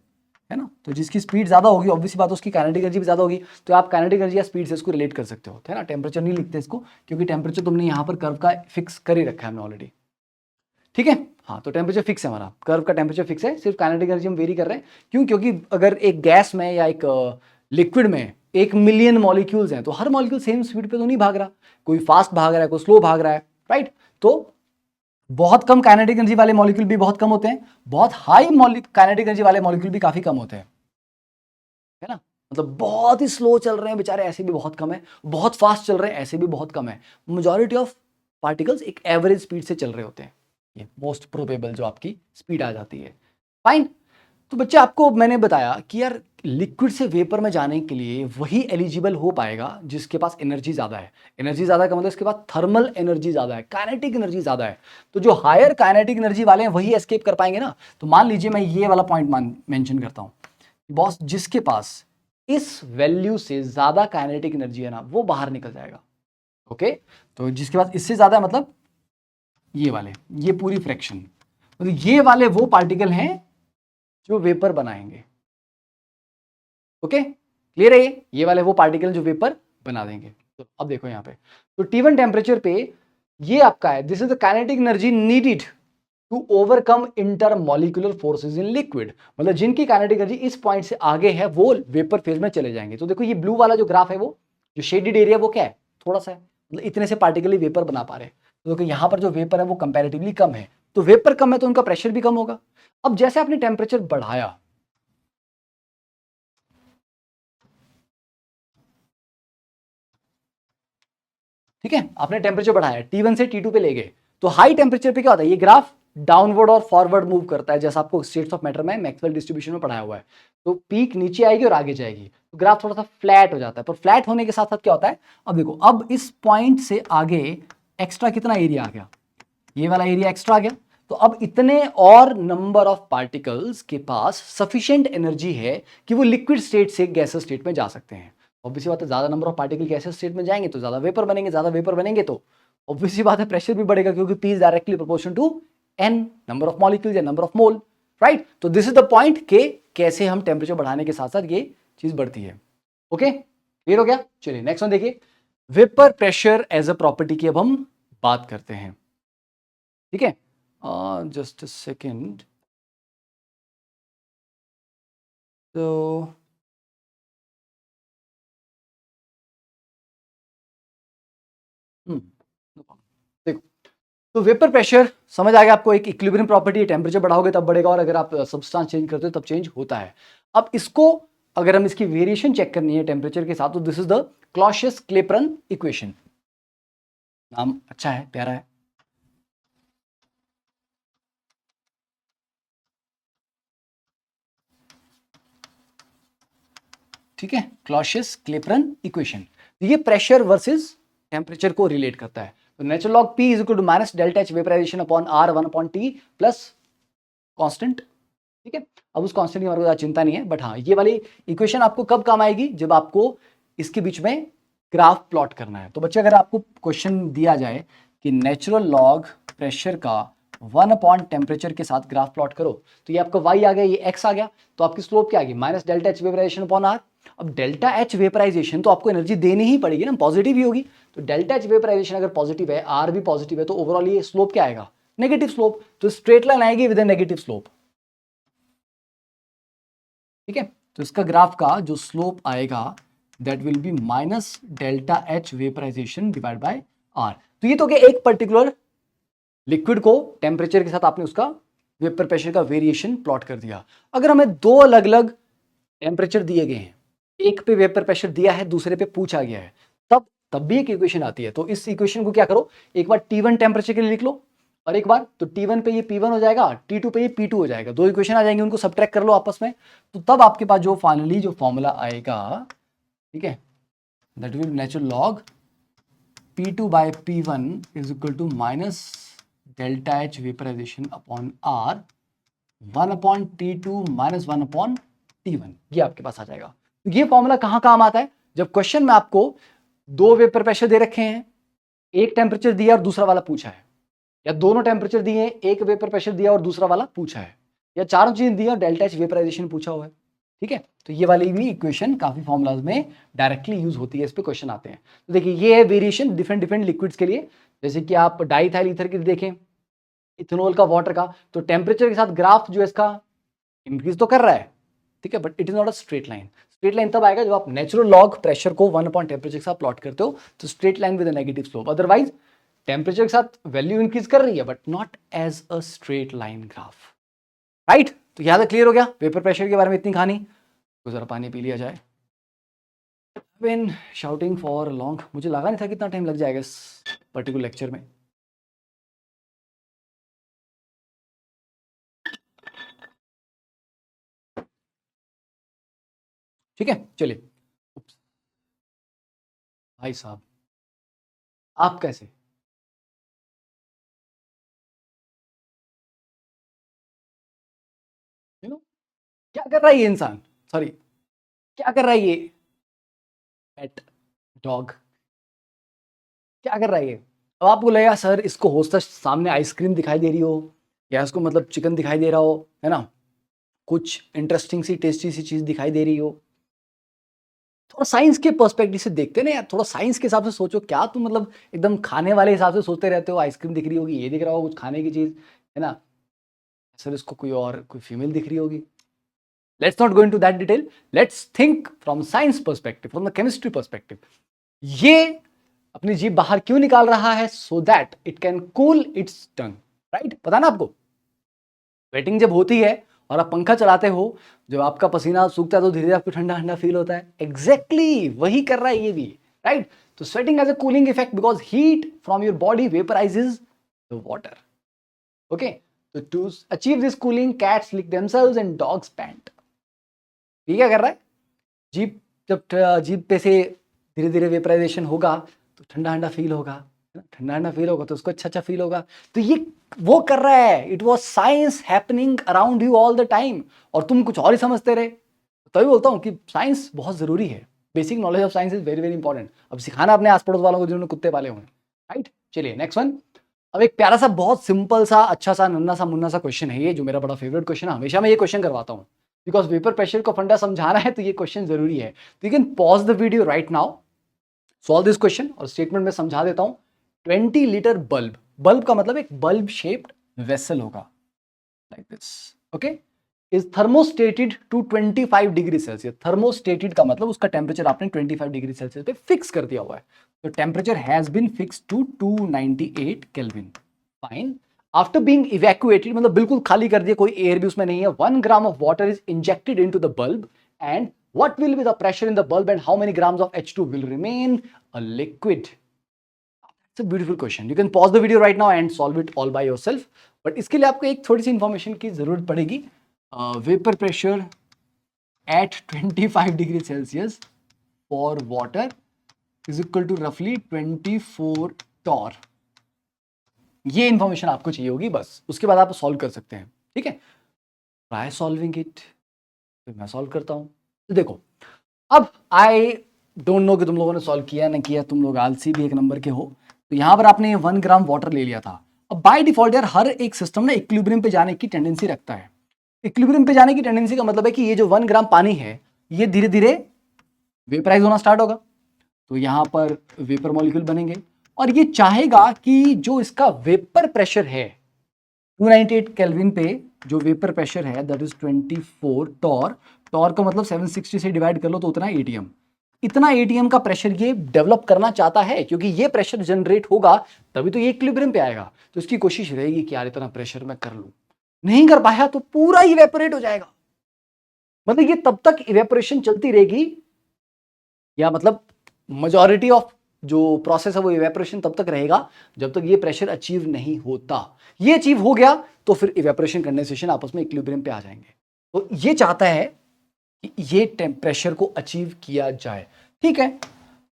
है ना। तो जिसकी स्पीड ज्यादा होगी ऑब्वियसली बात है उसकी काइनेटिक एनर्जी भी ज्यादा होगी। तो आप काइनेटिक एनर्जी या स्पीड से इसको रिलेट कर सकते हो, है ना। टेम्परेचर नहीं लिखते इसको, क्योंकि टेम्परेचर तुमने यहाँ पर कर्व का फिक्स कर ही रखा है हमने ऑलरेडी, ठीक है। हाँ, तो टेम्परेचर फिक्स है, हमारा कर्व का टेम्परेचर फिक्स है, सिर्फ काइनेटिक एनर्जी हम वेरी कर रहे हैं। क्यों? क्योंकि अगर एक गैस में या एक लिक्विड में 1 मिलियन मॉलिक्यूल्स हैं, तो हर मॉलिक्यूल सेम स्पीड पे तो नहीं भाग रहा, कोई फास्ट भाग रहा है, कोई स्लो भाग रहा है, राइट। तो बहुत कम काइनेटिक एनर्जी वाले मॉलिक्यूल भी बहुत कम होते हैं, बहुत हाई काइनेटिक एनर्जी वाले मॉलिक्यूल भी काफी कम होते हैं, है ना। मतलब बहुत ही स्लो चल रहे हैं बेचारे, ऐसे भी बहुत कम है, बहुत फास्ट चल रहे हैं, ऐसे भी बहुत कम है। मेजॉरिटी ऑफ पार्टिकल्स एक एवरेज स्पीड से चल रहे होते हैं, ये मोस्ट प्रोबेबल जो आपकी स्पीड आ जाती है, फाइन। तो बच्चे आपको मैंने बताया कि यार लिक्विड से वेपर में जाने के लिए वही एलिजिबल हो पाएगा जिसके पास एनर्जी ज्यादा है। एनर्जी ज्यादा का मतलब इसके पास थर्मल एनर्जी ज्यादा है, काइनेटिक एनर्जी ज्यादा है। तो जो हायर काइनेटिक एनर्जी वाले हैं वही एस्केप कर पाएंगे ना। तो मान लीजिए मैं ये वाला पॉइंट मेंशन करता हूं, बॉस जिसके पास इस वैल्यू से ज्यादा काइनेटिक एनर्जी है ना वो बाहर निकल जाएगा, ओके। तो जिसके पास इससे ज्यादा है मतलब ये वाले, ये पूरी फ्रैक्शन, मतलब ये वाले वो पार्टिकल हैं जो वेपर बनाएंगे, ओके। क्लियर है? ये वाले वो पार्टिकल जो वेपर बना देंगे। तो अब देखो यहाँ पे, तो T1 टेम्परेचर पे ये आपका है, this is the kinetic energy needed to overcome intermolecular forces in liquid. मतलब जिनकी काइनेटिक एनर्जी इस पॉइंट से आगे है वो वेपर फेज में चले जाएंगे। तो देखो ये ब्लू वाला जो ग्राफ है, वो जो शेडेड एरिया वो क्या है, थोड़ा सा है, मतलब इतने से पार्टिकल ही वेपर बना पा रहे हैं। तो देखो यहाँ पर जो वेपर है वो कंपैरेटिवली कम है, तो वेपर कम है तो उनका प्रेशर भी कम होगा। अब जैसे आपने टेम्परेचर बढ़ाया, ठीक है, आपने टेम्परेचर बढ़ाया, T1 से T2 पे ले गए, तो हाई टेम्परेचर पे क्या होता है, ये ग्राफ डाउनवर्ड और फॉरवर्ड मूव करता है, जैसा आपको स्टेट्स ऑफ मैटर में मैक्सवेल डिस्ट्रीब्यूशन में पढ़ाया हुआ है। तो पीक नीचे आएगी और आगे जाएगी, तो ग्राफ थोड़ा सा फ्लैट हो जाता है। पर फ्लैट होने के साथ साथ क्या होता है, अब देखो, अब इस पॉइंट से आगे एक्स्ट्रा कितना एरिया आ गया, ये वाला एरिया एक्स्ट्रा आ गया। तो अब इतने और नंबर ऑफ पार्टिकल्स के पास सफिशिएंट एनर्जी है कि वो लिक्विड स्टेट से गैसेस स्टेट में जा सकते हैं। ऑब्वियसली बात है, ज़्यादा number of particle gaseous state में जाएंगे तो ज़्यादा वेपर बनेंगे, ज़्यादा वेपर बनेंगे तो ऑब्वियसली बात है प्रेशर भी बढ़ेगा, क्योंकि P is directly proportional to N, number of molecules या नंबर ऑफ मोल, राइट। तो दिस इज द पॉइंट के कैसे हम टेम्परेचर बढ़ाने के साथ साथ ये चीज बढ़ती है। ओके, क्लियर हो गया। चलिए नेक्स्ट वन देखिए, vapour pressure as a property की अब हम बात करते हैं, ठीक है। जस्ट अ सेकेंड, तो देखो, तो वेपर प्रेशर समझ आ गया आपको, एक इक्विलिब्रियम प्रॉपर्टी है, टेम्परेचर बढ़ाओगे तब बढ़ेगा, और अगर आप सब्सटेंस चेंज करते हो तब चेंज होता है। अब इसको अगर हम इसकी वेरिएशन चेक करनी है टेम्परेचर के साथ, तो this is the Clausius Clapeyron equation. नाम अच्छा है, प्यारा है। ठीक है, क्लॉसियस-क्लैपेरॉन इक्वेशन, ये प्रेशर वर्सेस टेम्परेचर को रिलेट करता है। तो natural log P is equal to minus delta H vaporisation upon R 1 upon T plus constant, ठीक है। अब उस कांस्टेंट की हमारे को ज़्यादा चिंता नहीं है, बट हाँ ये वाली इक्वेशन आपको कब काम आएगी, जब आपको इसके बीच में ग्राफ प्लॉट करना है। तो बच्चे अगर आपको क्वेश्चन दिया जाए कि नेचुरल लॉग प्रेशर का 1 अपॉन टेम्परेचर के साथ ग्राफ प्लॉट करो, तो ये आपका y आ गया, ये x आ गया, तो आपकी स्लोप क्या आ गई, minus delta H vaporisation upon R। अब डेल्टा एच वेपराइजेशन तो आपको एनर्जी देनी ही पड़ेगी ना, पॉजिटिव ही होगी। तो डेल्टा एच वेपराइजेशन अगर पॉजिटिव है, R भी पॉजिटिव है, तो ओवरऑल ये स्लोप क्या आएगा, नेगेटिव स्लोप। तो स्ट्रेट लाइन आएगी विद नेगेटिव स्लोप, ठीक है। तो इसका ग्राफ का जो स्लोप आएगा that will be minus delta H vaporisation divide by R. तो ये तो क्या, एक पर्टिकुलर लिक्विड को टेम्परेचर के साथ आपने उसका वेपर प्रेशर का वेरिएशन प्लॉट कर दिया। अगर हमें दो अलग अलग टेम्परेचर दिए गए हैं, एक पे वेपर प्रेशर दिया है, दूसरे पे पूछा गया है, तब भी एक इक्वेशन आती है। तो इस इक्वेशन को क्या करो, एक बार T1 टेम्परेचर के लिए लिख लो, और एक बार तो T1 पे ये P1 हो जाएगा, T2 पे ये P2 हो जाएगा, दो इक्वेशन आ जाएंगे, उनको सब्ट्रैक्ट कर लो आपस में। तो तब आपके पास जो फाइनली जो फॉर्मूला आएगा, ठीक है, that will natural log P2 by P1 is equal to minus delta H vaporisation upon R 1 upon T2 minus 1 upon T1, ये आपके पास आ जाएगा। तो ये फॉर्मूला कहां काम आता है, जब क्वेश्चन में आपको दो वेपर प्रेशर दे रखे हैं, एक टेम्परेचर दिया और दूसरा वाला पूछा है, या दोनों टेम्परेचर दिए, एक वेपर प्रेशर दिया और दूसरा वाला पूछा है, या चारों चीज दिया और डेल्टा एच वेपराइजेशन पूछा हुआ है, ठीक है। तो ये वाली भी इक्वेशन काफी फॉर्मुलाज में डायरेक्टली यूज होती है, इस पे क्वेश्चन आते हैं। तो देखिए ये है वेरिएशन डिफरेंट डिफरेंट लिक्विड्स के लिए, जैसे कि आप डाइथाइल ईथर की देखें, इथेनॉल का, वाटर का, तो टेम्परेचर के साथ ग्राफ जो है इसका इंक्रीज तो कर रहा है, ठीक है, but it is not a straight line. Straight line तब आएगा जब आप नेचुरल लॉग प्रेशर को 1 अपॉन टेम्परेचर के साथ प्लॉट करते हो, तो straight line with negative slope. Otherwise temperature के साथ वैल्यू इंक्रीज कर रही है but not as a straight line graph, right. तो यहां तक क्लियर हो गया वेपर प्रेशर के बारे में इतनी कहानी। तो जरा पानी पी लिया जाए। बिन शाउटिंग फॉर लॉन्ग, मुझे लगा नहीं था कितना टाइम लग जाएगा इस पर्टिकुलर लेक्चर में। ठीक है, चलिए। भाई साहब, आप कैसे, यू नो, क्या कर रहा है ये इंसान, सॉरी, क्या कर रहा है ये पेट डॉग, क्या कर रहा है ये। अब आपको लगेगा सर इसको होता सामने आइसक्रीम दिखाई दे रही हो, या इसको मतलब चिकन दिखाई दे रहा हो, है ना, कुछ इंटरेस्टिंग सी टेस्टी सी चीज दिखाई दे रही हो। थोड़ा साइंस के पर्सपेक्टिव से देखते ना यार, थोड़ा साइंस के हिसाब से सोचो, क्या तुम मतलब एकदम खाने वाले हिसाब से सोचते रहते हो, आइसक्रीम दिख रही होगी, ये दिख रहा होगा कुछ खाने की चीज, है ना, सर इसको कोई और कोई फीमेल दिख रही होगी। Let's not go into that detail, let's think from science perspective, from the chemistry perspective. ये अपनी जीभ बाहर क्यों निकाल रहा है, so that it can cool it's tongue, right. पता ना आपको, वेटिंग जब होती है और आप पंखा चलाते हो, जब आपका पसीना सूखता है तो धीरे धीरे आपको ठंडा ठंडा फील होता है, एग्जैक्टली वही कर रहा है ये भी, राइट। तो sweating has a cooling effect because heat from your body vaporises the water, okay. तो to achieve this cooling cats lick themselves and dogs pant. ये क्या कर रहा है, जीप, जब जीप पे से धीरे धीरे वेपराइजेशन होगा तो ठंडा ठंडा फील होगा, ठंडा ठंडा फील होगा तो उसको अच्छा अच्छा फील होगा। तो ये वो कर रहा है, it was science happening around you all the time, और तुम कुछ और ही समझते रहे। तभी बोलता हूं कि साइंस बहुत जरूरी है, basic knowledge of science is very very important. अब सिखाना अपने आस पड़ोस वालों को जिन्होंने कुत्ते पाले हुए हैं, राइट। चलिए नेक्स्ट वन। अब एक प्यारा सा बहुत सिंपल सा अच्छा सा नन्ना सा मुन्ना सा क्वेश्चन है ये, जो मेरा बड़ा फेवरेट क्वेश्चन है, हमेशा मैं ये क्वेश्चन करवाता हूँ बिकॉज वेपर प्रेशर को फंडा समझाना है तो ये क्वेश्चन जरूरी है। तो you can pause the video right now, solve this question, और स्टेटमेंट में समझा देता हूं। 20 लीटर बल्ब, बल्ब का मतलब एक बल्ब शेप्ड वेसल होगा like this, okay, is thermostated to 25 degree Celsius. Thermostated का मतलब उसका टेम्परेचर आपने 25 डिग्री सेल्सियस पे फिक्स कर दिया हुआ है, तो temperature has been fixed to 298 kelvin, fine. After being evacuated मतलब बिल्कुल खाली कर दिया, कोई एयर भी उसमें नहीं है, 1 gram of water is injected into the bulb and what will be the pressure in the bulb and how many grams of H2 will remain a liquid? It's a beautiful question. You can pause the video right now and solve it all by yourself. But इसके लिए आपको एक थोड़ी सी information की जरूरत पड़ेगी। Vapour pressure at 25 degree Celsius for water is equal to roughly 24 torr। ये information आपको चाहिए होगी बस, उसके बाद आप सॉल्व कर सकते हैं, ठीक है। ट्राई सॉल्विंग इट, फिर मैं सॉल्व करता हूं। तो देखो, अब आई डोंट नो कि तुम लोगों ने सॉल्व किया ना किया, तुम लोग आलसी भी एक नंबर के हो। तो यहां पर आपने 1 ग्राम वाटर ले लिया था। अब बाय डिफॉल्ट यार हर एक सिस्टम ना इक्विलिब्रियम पे जाने की टेंडेंसी रखता है। इक्विलिब्रियम पे जाने की टेंडेंसी का मतलब है कि ये जो 1 ग्राम पानी है ये धीरे धीरे वेपराइज होना स्टार्ट होगा, तो यहां पर वेपर मॉलिक्यूल बनेंगे और ये चाहेगा कि जो इसका वेपर प्रेशर है 298 केल्विन पे जो वेपर प्रेशर है दैट इज 24 टॉर। टॉर का मतलब 760 से डिवाइड कर लो तो उतना एटीएम, इतना एटीएम का प्रेशर ये डेवलप करना चाहता है, क्योंकि ये प्रेशर जनरेट होगा तभी तो ये इक्विलिब्रियम पे आएगा। तो इसकी कोशिश रहेगी कि यार इतना प्रेशर मैं कर लूं, नहीं कर पाया तो पूरा इवेपोरेट हो जाएगा। मतलब ये तब तक इवेपोरेशन चलती रहेगी, या मतलब मेजॉरिटी ऑफ जो प्रोसेस है वो इवेपोरेशन तब तक रहेगा जब तक ये प्रेशर अचीव नहीं होता। ये अचीव हो गया तो फिर इवेपोरेशन कंडेंसेशन आपस में इक्विलिब्रियम पे आ जाएंगे। तो ये चाहता है कि ये प्रेशर को अचीव किया जाए, ठीक है।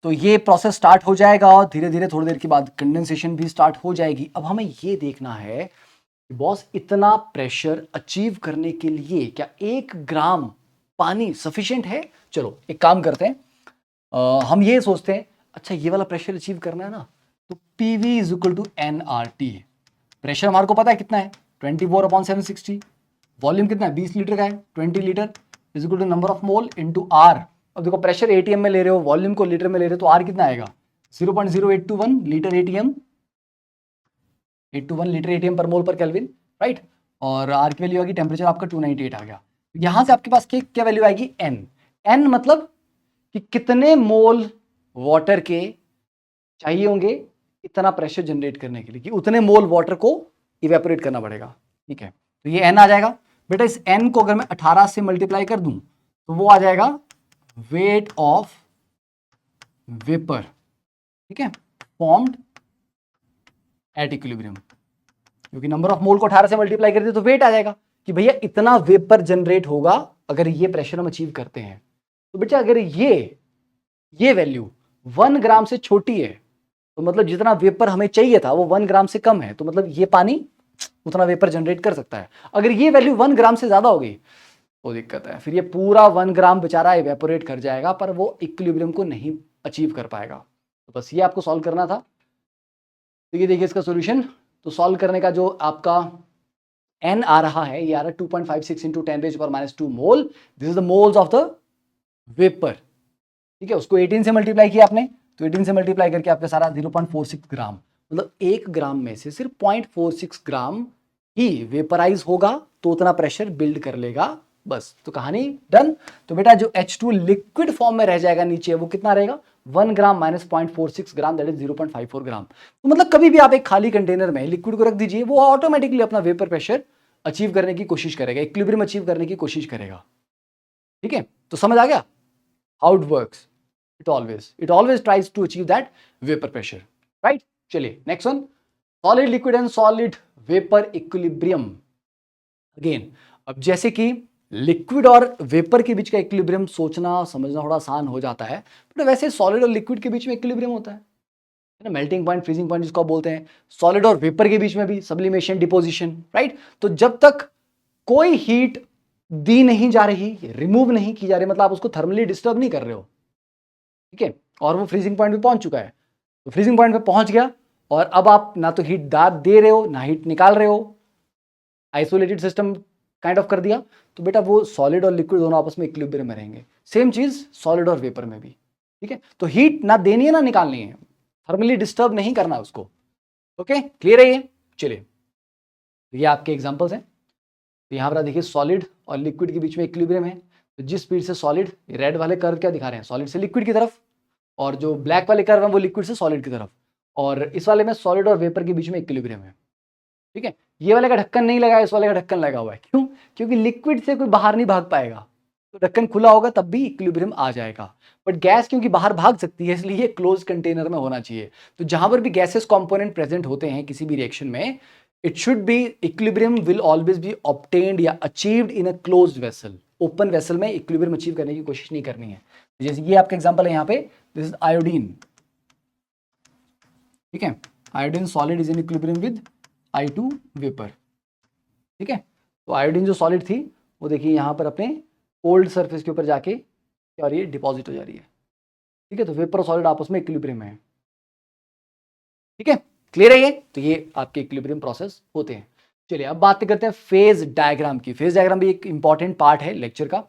तो ये प्रोसेस स्टार्ट हो जाएगा और धीरे धीरे थोड़ी देर के बाद कंडेंसेशन भी स्टार्ट हो जाएगी। अब हमें ये देखना है कि बॉस इतना प्रेशर अचीव करने के लिए क्या 1 ग्राम पानी सफिशिएंट है। चलो एक काम करते हैं, हम ये सोचते हैं अच्छा ये वाला प्रेशर अचीव करना है ना, तो PV is equal to nRT। Pressure हमारे को पता है कितना है 24/760, वॉल्यूम कितना है 20 लीटर का है, 20 litre is equal to number of mole into R. अब देखो प्रेशर एटीएम में ले रहे हो, वॉल्यूम को लीटर में ले रहे हो, तो आर कितना आएगा 0.0821 लीटर एटीएम, 821 लीटर एटीएम पर मोल पर केल्विन, राइट। और आर की वैल्यू आएगी, टेम्परेचर आपका 298 आ गया। यहां से आपके पास क्या वैल्यू आएगी n मतलब कि कितने मोल वाटर के चाहिए होंगे इतना प्रेशर जनरेट करने के लिए, कि उतने मोल वाटर को इवेपोरेट करना पड़ेगा, ठीक है। तो ये n आ जाएगा बेटा। इस n को अगर मैं 18 से मल्टीप्लाई कर दूं तो वो आ जाएगा वेट ऑफ वेपर, ठीक है, फॉर्म्ड एट इक्विलिब्रियम। क्योंकि नंबर ऑफ मोल को 18 से मल्टीप्लाई कर दिया तो वेट आ जाएगा कि भैया इतना वेपर जनरेट होगा अगर ये प्रेशर हम अचीव करते हैं। तो बेटा अगर ये वैल्यू 1 ग्राम से छोटी है तो मतलब जितना वेपर हमें चाहिए था वो 1 ग्राम से कम है, तो मतलब ये पानी उतना वेपर जनरेट कर सकता है। अगर ये वैल्यू 1 ग्राम से ज्यादा होगी तो दिक्कत है, फिर ये पूरा 1 ग्राम बेचारा इवेपोरेट कर जाएगा पर वो इक्विलिब्रियम को नहीं अचीव कर पाएगा। तो बस ये आपको सॉल्व करना था। तो ये देखिए इसका सॉल्यूशन, तो सॉल्व करने का जो आपका n आ रहा है ये आ रहा है 2.56 into 10⁻⁻² mole. This is the moles of the vapour, ठीक है। उसको 18 से मल्टीप्लाई किया आपने, तो 18 से मल्टीप्लाई करके आपका सारा 0.46 ग्राम, मतलब 1 ग्राम में से सिर्फ 0.46 ग्राम ही वेपराइज होगा तो उतना प्रेशर बिल्ड कर लेगा, बस। तो कहानी डन। तो बेटा जो H2 लिक्विड फॉर्म में रह जाएगा नीचे वो कितना रहेगा 1 ग्राम माइनस 0.46 ग्राम दैट इज 0.54 ग्राम। तो मतलब कभी भी आप एक खाली कंटेनर में लिक्विड को रख दीजिए, वो ऑटोमेटिकली अपना वेपर प्रेशर अचीव करने की कोशिश करेगा, इक्विलिब्रियम अचीव करने की कोशिश करेगा, ठीक है। तो समझ आ गया how it works. it always tries to achieve that vapor pressure, right। चलिए next one, solid liquid and solid vapour equilibrium. Again अब जैसे कि लिक्विड और वेपर के बीच का इक्विलिब्रियम सोचना समझना थोड़ा आसान हो जाता है, बट वैसे सॉलिड और लिक्विड के बीच में इक्विलिब्रियम होता है ना, मेल्टिंग पॉइंट फ्रीजिंग पॉइंट जिसको आप बोलते हैं। सॉलिड और वेपर के बीच में भी सब्लिमेशन डिपोजिशन, राइट। तो जब तक कोई हीट दी नहीं जा रही, रिमूव नहीं की जा रही, मतलब आप उसको थर्मली डिस्टर्ब नहीं कर रहे हो, ठीक है, और वो फ्रीजिंग पॉइंट पे पहुंच चुका है। तो फ्रीजिंग पॉइंट पे पहुंच गया और अब आप ना तो हीट दे रहे हो ना हीट निकाल रहे हो, आइसोलेटेड सिस्टम काइंड ऑफ कर दिया, तो बेटा वो सॉलिड और लिक्विड दोनों आपस में इक्विलिब्रियम में रहेंगे। सेम चीज सॉलिड और वेपर में भी, ठीक है। तो हीट ना देनी है ना निकालनी है, थर्मली डिस्टर्ब नहीं करना उसको। ओके, क्लियर है ये? चलिए, ये आपके एग्जांपल्स हैं। तो यहाँ पर देखिए सॉलिड और लिक्विड के बीच में इक्विलिब्रियम है, तो जिस स्पीड से सॉलिड, रेड वाले कर्व क्या दिखा रहे हैं, सॉलिड से लिक्विड की तरफ, और जो ब्लैक वाले कर्व हैं वो लिक्विड से सॉलिड की तरफ, और इस वाले में सॉलिड और वेपर के बीच में इक्विलिब्रियम है, ठीक है। ये वाले का ढक्कन नहीं लगा है, इस वाले का ढक्कन लगा हुआ है, क्यों? क्योंकि लिक्विड से कोई बाहर नहीं भाग पाएगा, तो ढक्कन खुला होगा तब भी इक्विलिब्रियम आ जाएगा। बट गैस क्योंकि बाहर भाग सकती है, इसलिए ये क्लोज कंटेनर में होना चाहिए। तो जहां पर भी गैसेस कंपोनेंट प्रेजेंट होते हैं किसी भी रिएक्शन में, it should be, equilibrium will always be obtained या achieved in a closed vessel. Open vessel में इक्विलिब्रियम अचीव करने की कोशिश नहीं करनी है। जैसे ये आपका एग्जांपल है यहाँ पे, दिस इज आयोडीन, ठीक है। Iodine solid is in equilibrium with I2 vapour, ठीक है। तो आयोडीन जो सॉलिड थी वो देखिए यहाँ पर अपने कोल्ड सरफेस के ऊपर जाके क्या हो रही है, डिपॉजिट हो जा रही है, ठीक है। तो वेपर और सॉलिड आपस में इक्विलिब्रियम है, ठीक है। क्लियर है ये? तो ये आपके इक्विलिब्रियम प्रोसेस होते हैं। चलिए अब बात करते हैं फेज डायग्राम की। फेज डायग्राम भी एक इंपॉर्टेंट पार्ट है लेक्चर का,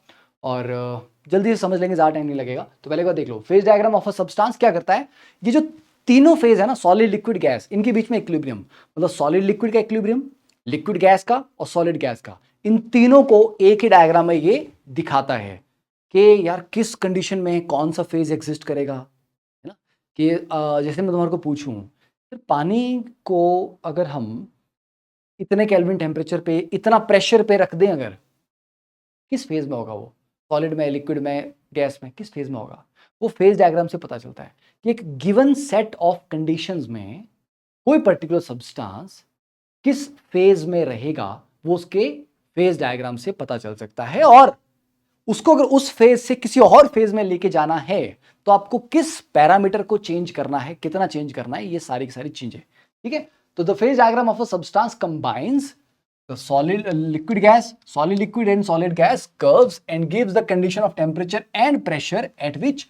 और जल्दी से समझ लेंगे, ज़्यादा टाइम नहीं लगेगा। तो पहले एक बार देख लो, phase diagram of a substance क्या करता है, ये जो तीनों फेज है ना, सॉलिड लिक्विड गैस, इनके बीच में इक्विलिब्रियम, मतलब सॉलिड लिक्विड का इक्विलिब्रियम, लिक्विड गैस का और सॉलिड गैस का, इन तीनों को एक ही डायग्राम में ये दिखाता है कि यार किस कंडीशन में कौन सा फेज एग्जिस्ट करेगा, है ना। कि जैसे मैं तुम्हारे को पूछूं, पानी को अगर हम इतने केल्विन टेम्परेचर पे, इतना प्रेशर पे रख दें, अगर किस फेज में होगा वो, सॉलिड में, लिक्विड में, गैस में, किस फेज में होगा, वो फेज डायग्राम से पता चलता है कि एक गिवन सेट ऑफ कंडीशंस में कोई पर्टिकुलर सब्सटेंस किस फेज में रहेगा, वो उसके फेज डायग्राम से पता चल सकता है। और उसको अगर उस फेज से किसी और फेज में लेके जाना है तो आपको किस पैरामीटर को चेंज करना है, कितना चेंज करना है, ये सारी की सारी चीजें, ठीक है। तो the phase diagram of a substance combines the solid liquid gas, solid liquid and solid gas curves and gives the condition of temperature and pressure at which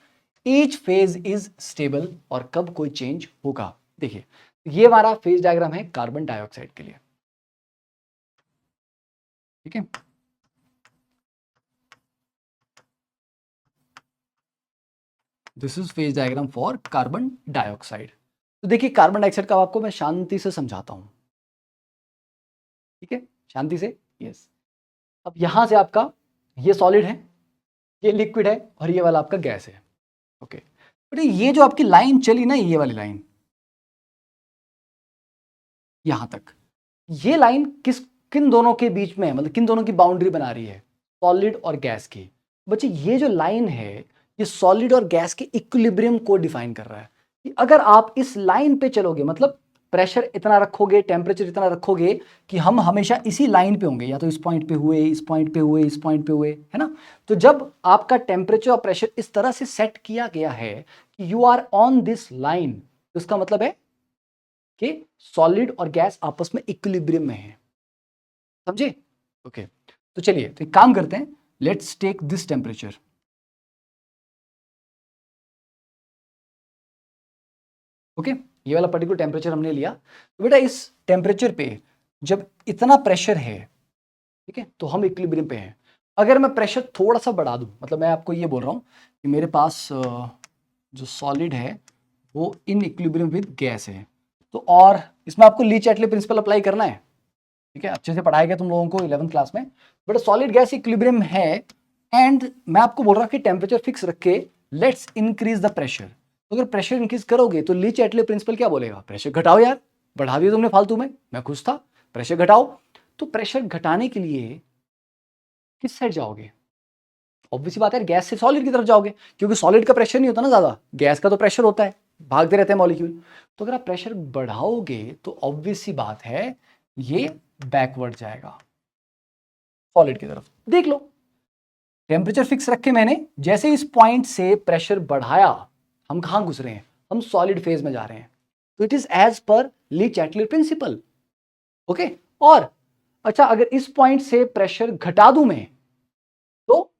each phase is stable, और कब कोई change होगा। देखिए ये हमारा phase diagram है carbon dioxide के लिए, ठीक है। This is phase diagram for carbon dioxide. तो देखिए कार्बन डाइऑक्साइड का आपको मैं शांति से समझाता हूं, ठीक है, शांति से। यस, अब यहां से आपका ये सॉलिड है, ये लिक्विड है, और ये वाला आपका गैस है, ओके। बट ये जो आपकी लाइन चली ना, ये वाली लाइन यहां तक, ये लाइन किन दोनों के बीच में है, मतलब किन दोनों की बाउंड्री बना रही है, सॉलिड और गैस की। बच्चे ये जो लाइन है, ये सॉलिड और गैस के इक्विलिब्रियम को डिफाइन कर रहा है कि अगर आप इस लाइन पे चलोगे, मतलब प्रेशर इतना रखोगे, टेम्परेचर इतना रखोगे कि हम हमेशा इसी लाइन पे होंगे, या तो इस पॉइंट पे हुए, इस पॉइंट पे हुए, इस पॉइंट पे हुए, है ना। तो जब आपका टेम्परेचर और प्रेशर इस तरह से सेट किया गया है कि you are on this line, तो इसका मतलब है कि सॉलिड और गैस आपस में इक्विलिब्रियम में है, समझे? ओके, तो चलिए तो एक काम करते हैं, let's take this temperature, okay. ये वाला पर्टिकुलर टेम्परेचर हमने लिया। तो बेटा इस टेम्परेचर पे जब इतना प्रेशर है, ठीक है, तो हम इक्विलिब्रियम पे हैं। अगर मैं प्रेशर थोड़ा सा बढ़ा दूं, मतलब मैं आपको ये बोल रहा हूं कि मेरे पास जो सॉलिड है वो इन इक्विलिब्रियम विद गैस है, तो और इसमें आपको ली चैटले प्रिंसिपल अप्लाई करना है, ठीक है, अच्छे से पढ़ाया गया तुम लोगों को 11th क्लास में। बट सॉलिड गैस इक्विलिब्रियम है, एंड मैं आपको बोल रहा हूं कि टेम्परेचर फिक्स रख के लेट्स इंक्रीज द प्रेशर। तो अगर प्रेशर इंक्रीज करोगे तो ली चैटले प्रिंसिपल क्या बोलेगा, प्रेशर घटाओ यार, बढ़ा दिया तुमने फालतू में, मैं खुश था, प्रेशर घटाओ। तो प्रेशर घटाने के लिए किस साइड जाओगे, ऑब्वियसली बात है गैस से सॉलिड की तरफ जाओगे, क्योंकि सॉलिड का प्रेशर नहीं होता ना ज्यादा, गैस का तो प्रेशर होता है, भागते रहते हैं मॉलिक्यूल। तो अगर आप प्रेशर बढ़ाओगे तो ऑब्वियस सी बात है ये बैकवर्ड जाएगा सॉलिड की तरफ। देख लो टेम्परेचर फिक्स रखे मैंने, जैसे इस पॉइंट से प्रेशर बढ़ाया, हम कहां घुस रहे हैं, हम सॉलिड फेज में जा रहे हैं। तो it is as per Lee Chatelier principal, okay. और अच्छा अगर इस पॉइंट से प्रेशर घटा दूं मैं, तो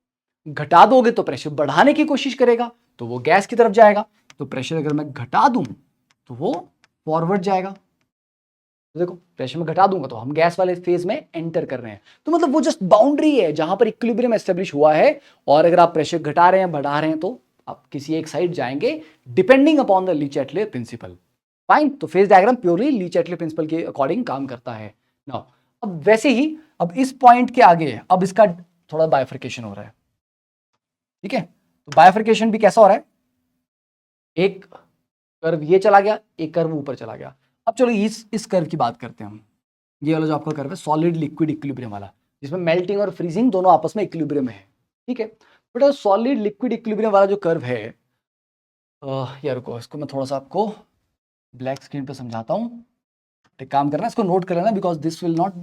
घटा दोगे तो प्रेशर बढ़ाने की कोशिश करेगा, तो वो गैस की तरफ जाएगा। तो प्रेशर अगर मैं घटा दूं तो वो फॉरवर्ड जाएगा। तो देखो प्रेशर में घटा दूंगा तो हम गैस वाले फेज में एंटर कर रहे हैं। तो मतलब वो जस्ट बाउंड्री है जहां पर इक्विलिब्रियम एस्टेब्लिश हुआ है, और अगर आप प्रेशर घटा रहे हैं बढ़ा रहे हैं तो आप किसी एक साइड जाएंगे depending upon the Le Chatelier principle. Fine, तो phase diagram purely Le Chatelier principle के अकॉर्डिंग काम करता है। नाउ अब वैसे ही अब इस पॉइंट के आगे अब इसका थोड़ा बाइफर्केशन हो रहा है। ठीक है, तो बाइफर्केशन भी कैसा हो रहा है, एक कर्व ये चला गया, एक कर्व ऊपर चला गया। अब चलो इस कर्व की बात करते हैं हम। ये वाला जो आपका कर्व है सॉलिड लिक्विड इक्विलिब्रियम वाला, जिसमें मेल्टिंग और फ्रीजिंग दोनों आपस में इक्विलिब्रियम में है। ठीक है, बेटा सॉलिड लिक्विड इक्विलिब्रियम वाला जो कर्व है, यार रुको इसको मैं थोड़ा सा आपको ब्लैक स्क्रीन पे समझाता हूँ। एक काम करना, इसको नोट कर लेना बिकॉज दिस विल नॉट,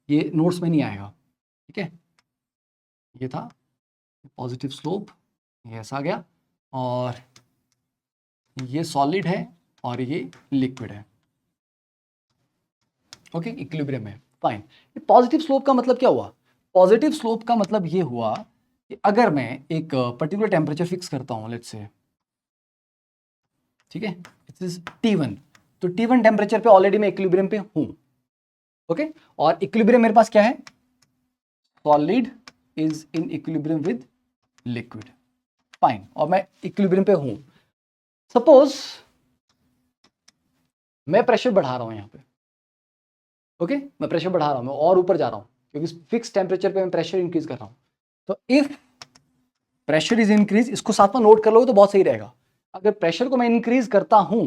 ये नोट्स में नहीं आएगा। ठीक है, ये था पॉजिटिव स्लोप, ये ऐसा आ गया, और ये सॉलिड है और ये लिक्विड है। ओके, इक्विलिब्रियम है। फाइन, पॉजिटिव स्लोप का मतलब क्या हुआ? पॉजिटिव स्लोप का मतलब ये हुआ कि अगर मैं एक पर्टिकुलर टेम्परेचर फिक्स करता हूँ, लेट्स से, ठीक है, इट इज T1, तो T1 टेम्परेचर पे ऑलरेडी मैं इक्विलिब्रियम पे हूं। ओके, और इक्विलिब्रियम मेरे पास क्या है? Solid is in equilibrium with liquid. Fine, और मैं इक्विलिब्रियम पे हूं। सपोज मैं प्रेशर बढ़ा रहा हूं यहां पे। ओके, मैं प्रेशर बढ़ा रहा हूं, मैं और ऊपर जा रहा हूं क्योंकि फिक्स टेम्परेचर पे मैं प्रेशर इंक्रीज कर रहा हूं। तो इफ प्रेशर इज इंक्रीज, इसको साथ में नोट कर लोगे तो बहुत सही रहेगा। अगर प्रेशर को मैं इंक्रीज करता हूं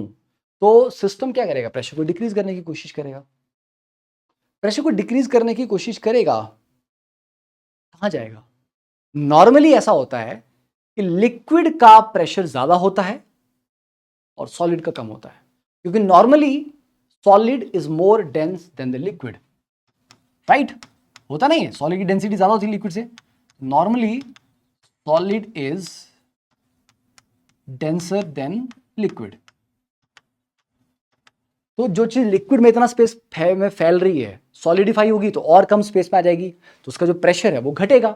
तो सिस्टम क्या करेगा? प्रेशर को डिक्रीज करने की कोशिश करेगा। प्रेशर को डिक्रीज करने की कोशिश करेगा, कहां जाएगा? नॉर्मली ऐसा होता है कि लिक्विड का प्रेशर ज्यादा होता है और सॉलिड का कम होता है, क्योंकि normally solid is more dense then the liquid. Right, होता नहीं है? सॉलिड की डेंसिटी ज्यादा होती है लिक्विड से। Normally solid is denser then liquid. तो जो चीज लिक्विड में इतना स्पेस में फैल रही है, सॉलिडिफाई होगी तो और कम स्पेस में आ जाएगी, तो उसका जो प्रेशर है वो घटेगा।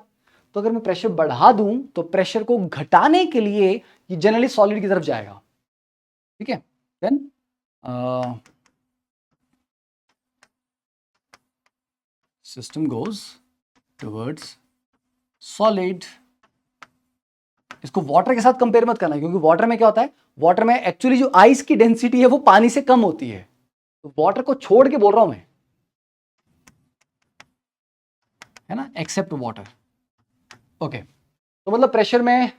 तो अगर मैं प्रेशर बढ़ा दूं तो प्रेशर को घटाने के लिए ये जनरली सॉलिड की तरफ जाएगा। ठीक है, then system goes towards solid. इसको वाटर के साथ कंपेयर मत करना, क्योंकि वाटर में क्या होता है, वाटर में एक्चुअली जो आइस की डेंसिटी है वो पानी से कम होती है। तो वाटर को छोड़ के बोल रहा हूं मैं, है ना, एक्सेप्ट वाटर। ओके, तो मतलब प्रेशर में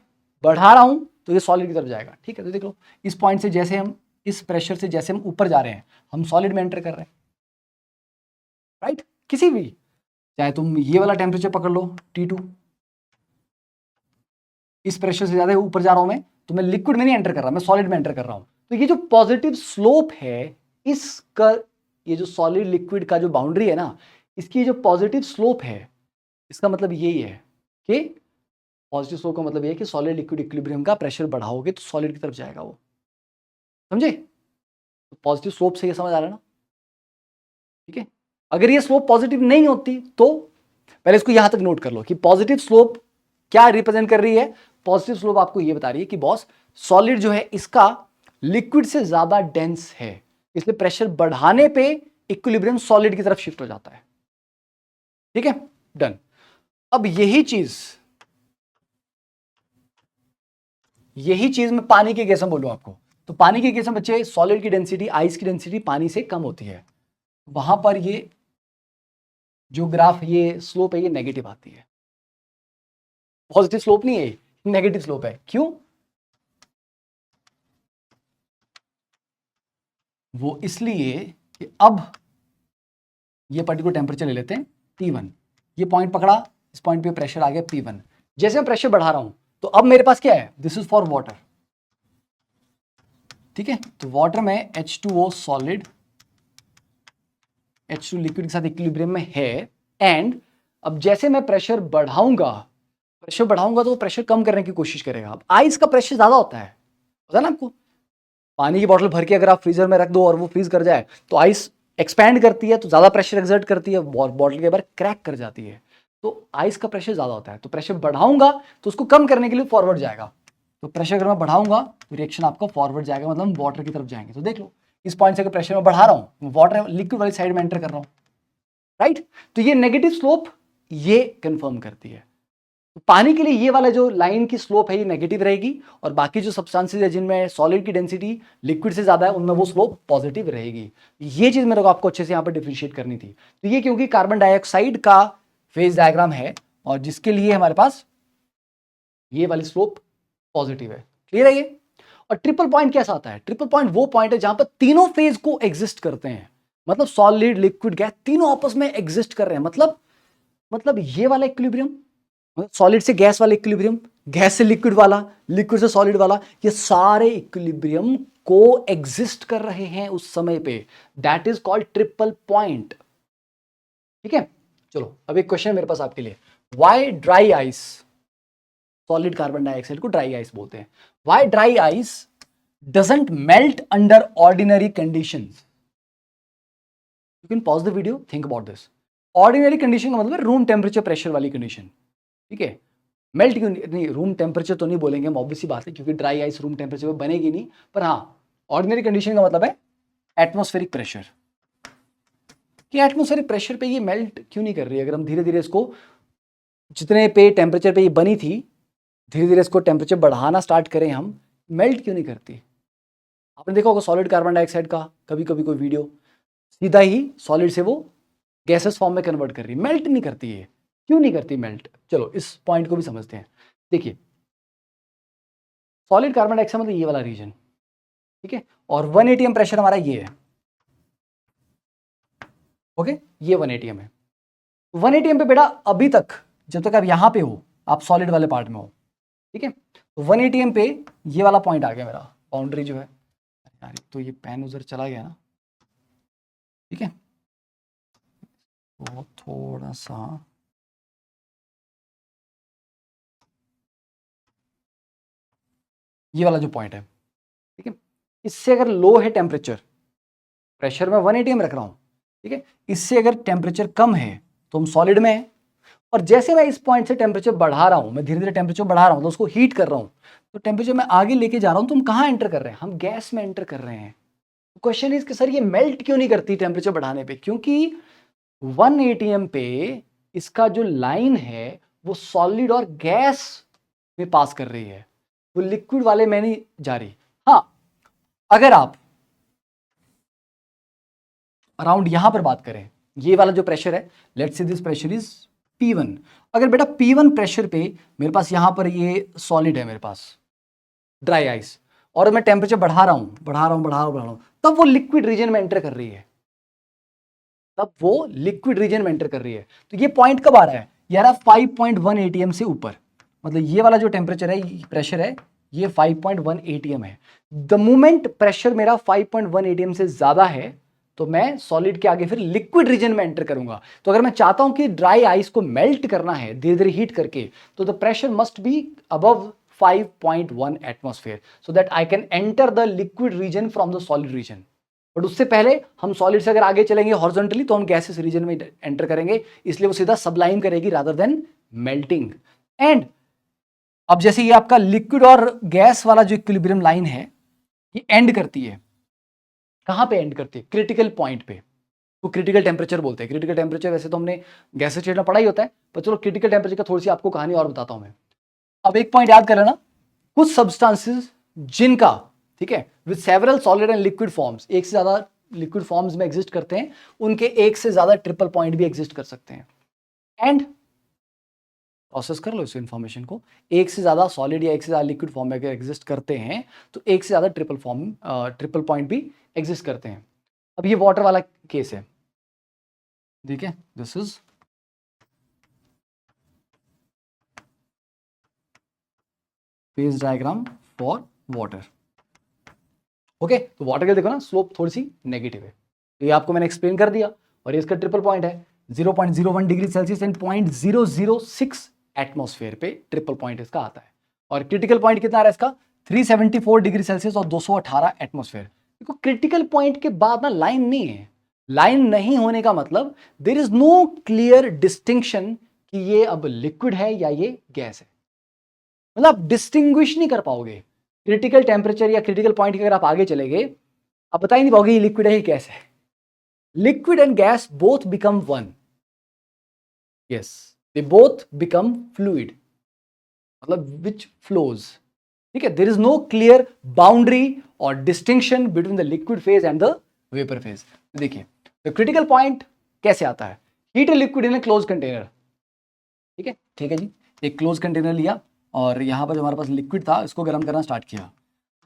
बढ़ा रहा हूं तो ये सॉलिड की तरफ जाएगा। ठीक है, तो देख लो इस पॉइंट से जैसे हम, इस प्रेशर से जैसे हम ऊपर जा रहे हैं, हम सॉलिड में एंटर कर रहे हैं। राइट, किसी भी, चाहे तुम ये वाला टेम्परेचर पकड़ लो T2, इस प्रेशर से ज्यादा ऊपर जा रहा हूं मैं, तो मैं लिक्विड में नहीं एंटर कर रहा, मैं सॉलिड में एंटर कर रहा हूं। तो ये जो पॉजिटिव स्लोप है इसका, ये जो सॉलिड लिक्विड का जो बाउंड्री है ना, इसकी जो पॉजिटिव स्लोप है, इसका मतलब यही है कि पॉजिटिव स्लोप का मतलब ये है कि सॉलिड लिक्विड इक्विलिब्रियम का प्रेशर बढ़ाओगे तो सॉलिड की तरफ जाएगा वो। समझे? तो पॉजिटिव स्लोप से ये समझ आ रहा है ना? ठीक है, अगर ये स्लोप पॉजिटिव नहीं होती तो पहले इसको यहां तक नोट कर लो कि पॉजिटिव स्लोप क्या रिप्रेजेंट कर रही है। पॉजिटिव स्लोप आपको ये बता रही है कि बॉस सॉलिड जो है इसका लिक्विड से ज्यादा डेंस है, इसलिए प्रेशर बढ़ाने पे इक्विलिब्रियम सॉलिड की तरफ शिफ्ट हो जाता है। ठीक है, डन। अब यही चीज मैं पानी के केस में बोलूं आपको, तो पानी के केस में बच्चे सॉलिड की डेंसिटी, आइस की डेंसिटी पानी से कम होती है, वहां पर ये जो ग्राफ, ये स्लोप है, ये नेगेटिव आती है। पॉजिटिव स्लोप नहीं है, नेगेटिव स्लोप है। क्यों? वो इसलिए कि अब ये पर्टिकुलर टेम्परेचर ले लेते हैं T1, ये पॉइंट पकड़ा, इस पॉइंट पे प्रेशर आ गया P1। जैसे मैं प्रेशर बढ़ा रहा हूं तो अब मेरे पास क्या है? This is for water. ठीक है, तो वाटर में H2O सॉलिड, H2 लिक्विड के साथ इक्विलिब्रियम में है। एंड अब जैसे मैं प्रेशर बढ़ाऊंगा तो वो प्रेशर कम करने की कोशिश करेगा। अब आइस का प्रेशर ज्यादा होता है, पता ना आपको? पानी की बोतल भर के अगर आप फ्रीजर में रख दो और वो फ्रीज कर जाए तो आइस एक्सपैंड करती है, तो ज्यादा प्रेशर एक्सर्ट करती है, बॉटल के बार क्रैक कर जाती है। तो आइस का प्रेशर ज्यादा होता है, तो प्रेशर बढ़ाऊंगा तो उसको कम करने के लिए फॉरवर्ड जाएगा। तो प्रेशर अगर मैं बढ़ाऊंगा तो रिएक्शन आपका फॉरवर्ड जाएगा, मतलब हम वाटर की तरफ जाएंगे। तो देख लो इस पॉइंट से अगर प्रेशर मैं बढ़ा रहा हूँ, वाटर लिक्विड वाली साइड में एंटर कर रहा हूँ, राइट। तो ये नेगेटिव स्लोप ये कंफर्म करती है। तो पानी के लिए ये वाला जो लाइन की स्लोप है ये नेगेटिव रहेगी, और बाकी जो सब्सटेंसेस है जिनमें सॉलिड की डेंसिटी लिक्विड से ज्यादा है उनमें वो स्लोप पॉजिटिव रहेगी। ये चीज मेरे को आपको अच्छे से यहाँ पर डिफरेंशिएट करनी थी। तो ये क्योंकि कार्बन डाइऑक्साइड का फेज डायग्राम है और जिसके लिए हमारे पास ये वाली स्लोप पॉजिटिव है। क्लियर है ये? और ट्रिपल पॉइंट कैसा आता है? ट्रिपल पॉइंट वो पॉइंट है जहां पर तीनों फेज को एग्जिस्ट करते हैं, मतलब सॉलिड लिक्विड गैस तीनों आपस में एग्जिस्ट कर रहे हैं। मतलब ये वाला इक्विलिब्रियम, सॉलिड से गैस वाला इक्विलिब्रियम, गैस से लिक्विड वाला, लिक्विड से सॉलिड वाला, ये सारे इक्विलिब्रियम को एग्जिस्ट कर रहे हैं उस समय पे। That is called triple point. ठीक है, चलो अब एक क्वेश्चन मेरे पास आपके लिए। Why dry ice, solid carbon dioxide को ड्राई आइस बोलते हैं, why dry ice doesn't melt under ordinary conditions? You can pause the video, think about this. Ordinary condition का मतलब रूम टेम्परेचर प्रेशर वाली कंडीशन, ठीक है। मेल्ट क्यों नहीं, रूम टेम्परेचर तो नहीं बोलेंगे हम, ऑब्वियस बात है, क्योंकि ड्राई आइस रूम टेम्परेचर पे बनेगी नहीं। पर हाँ, ऑर्डिनरी कंडीशन का मतलब है एटमॉस्फेरिक प्रेशर, कि एटमॉस्फेरिक प्रेशर पे ये मेल्ट क्यों नहीं कर रही है। अगर हम धीरे धीरे इसको, जितने पे टेम्परेचर पे ये बनी थी, धीरे धीरे इसको टेम्परेचर बढ़ाना स्टार्ट करें हम, मेल्ट क्यों नहीं करती? आपने देखा होगा सॉलिड कार्बन डाइऑक्साइड का कभी कभी कोई वीडियो, सीधा ही सॉलिड से वो गैसेस फॉर्म में कन्वर्ट कर रही है, मेल्ट नहीं करती है। क्यों नहीं करती मेल्ट? चलो इस पॉइंट को भी समझते हैं। देखिए, सॉलिड कार्बन डाइऑक्साइड मतलब ये वाला रीजन, ठीक है, और 1 atm प्रेशर हमारा ये है, ओके, ये 1 atm है। 1 atm पे बेटा अभी तक, जब तक आप यहां पे हो, आप सॉलिड वाले पार्ट में हो, ठीक है, तो 1 atm पे ये वाला पॉइंट आ गया मेरा, बाउंड्री जो है यार, तो ये पेन उधर चला गया ना, ठीक है, तो थोड़ा सा ये वाला जो पॉइंट है, ठीक है, इससे अगर लो है टेम्परेचर, प्रेशर में 1 atm रख रहा हूं, ठीक है, इससे अगर टेम्परेचर कम है तो हम सॉलिड में है, और जैसे मैं इस पॉइंट से टेम्परेचर बढ़ा रहा हूं, मैं धीरे धीरे टेम्परेचर बढ़ा रहा हूं, तो उसको हीट कर रहा हूं, तो टेम्परेचर मैं आगे लेके जा रहा हूं, तो हम कहां एंटर कर रहे हैं? हम गैस में एंटर कर रहे हैं। क्वेश्चन इज कि सर ये मेल्ट क्यों नहीं करती टेम्परेचर बढ़ाने पे? क्योंकि 1 atm पे इसका जो लाइन है वो सॉलिड और गैस में पास कर रही है, वो लिक्विड वाले में नहीं जा रही। हाँ, अगर आप अराउंड यहां पर बात करें, ये वाला जो प्रेशर है, let's say this pressure is P1। अगर बेटा P1 प्रेशर पे मेरे पास यहां पर ये सॉलिड है, मेरे पास ड्राई आइस, और मैं टेम्परेचर बढ़ा रहा हूं, तब वो लिक्विड रीजन में एंटर कर रही है, तो ये पॉइंट कब आ रहा है यार? 5.1 atm से ऊपर, मतलब ये वाला जो टेम्परेचर है, प्रेशर है, ये 5.1 atm है। द मोमेंट प्रेशर मेरा 5.1 atm से ज्यादा है, तो मैं सॉलिड के आगे फिर लिक्विड रीजन में एंटर करूंगा। तो अगर मैं चाहता हूं कि ड्राई आइस को मेल्ट करना है धीरे धीरे हीट करके, तो the pressure must be above 5.1 atmosphere, so that I can enter the liquid region from the solid region. But उससे पहले हम सॉलिड से अगर आगे चलेंगे हॉरिजॉन्टली, तो हम गैसेस रीजन में एंटर करेंगे, इसलिए वो सीधा सबलाइम करेगी रादर देन मेल्टिंग। एंड अब जैसे ये आपका लिक्विड और गैस वाला जो इक्विलिब्रियम लाइन है, ये एंड करती है कहां पे? एंड करती है क्रिटिकल पॉइंट पे, तो क्रिटिकल टेम्परेचर बोलते हैं। क्रिटिकल टेम्परेचर वैसे तो हमने गैसेस स्टेट में पढ़ा ही होता है, पर चलो क्रिटिकल टेम्परेचर का थोड़ी सी आपको कहानी और बताता हूं मैं। अब एक पॉइंट याद कर लेना, कुछ सब्सटेंसेस जिनका, ठीक है, with several solid and liquid forms, एक से ज्यादा लिक्विड फॉर्म्स में एग्जिस्ट करते हैं, उनके एक से ज्यादा ट्रिपल पॉइंट भी एग्जिस्ट कर सकते हैं। एंड प्रोसेस कर लो इस इंफॉर्मेशन को, एक से ज्यादा सॉलिड या एक से ज्यादा लिक्विड फॉर्म में अगर एग्जिस्ट करते हैं, तो एक से ज्यादा ट्रिपल पॉइंट भी एग्जिस्ट करते हैं। अब ये वाटर वाला केस है, ठीक है, this is phase diagram for water. Okay, तो वाटर के देखो ना, स्लोप थोड़ी सी नेगेटिव है, तो ये आपको मैंने एक्सप्लेन कर दिया। और ये इसका ट्रिपल पॉइंट है, 0.01 डिग्री सेल्सियस एंड 0.006 एटमॉस्फेयर पे ट्रिपल पॉइंट इसका आता है। और क्रिटिकल पॉइंट कितना आ रहा है इसका? 374 डिग्री सेल्सियस और 218 एटमॉस्फेयर। देखो क्रिटिकल पॉइंट के बाद ना लाइन नहीं है, लाइन नहीं होने का मतलब there is no clear distinction कि ये अब लिक्विड है या ये गैस है। मतलब आप डिस्टिंग्विश नहीं कर पाओगे क्रिटिकल टेम्परेचर या क्रिटिकल पॉइंट के, अगर आप आगे चले गए आप बता ही नहीं पाओगे ये लिक्विड है ये गैस है. Liquid and gas both become one. Yes, they both become fluid, मतलब विच फ्लोज. ठीक है, there is no clear boundary और distinction between the liquid phase and the vapour phase. देखिए द क्रिटिकल पॉइंट कैसे आता है, heat liquid in a close container. ठीक है जी, एक क्लोज कंटेनर लिया और यहां पर जो हमारे पास लिक्विड था इसको गर्म करना स्टार्ट किया,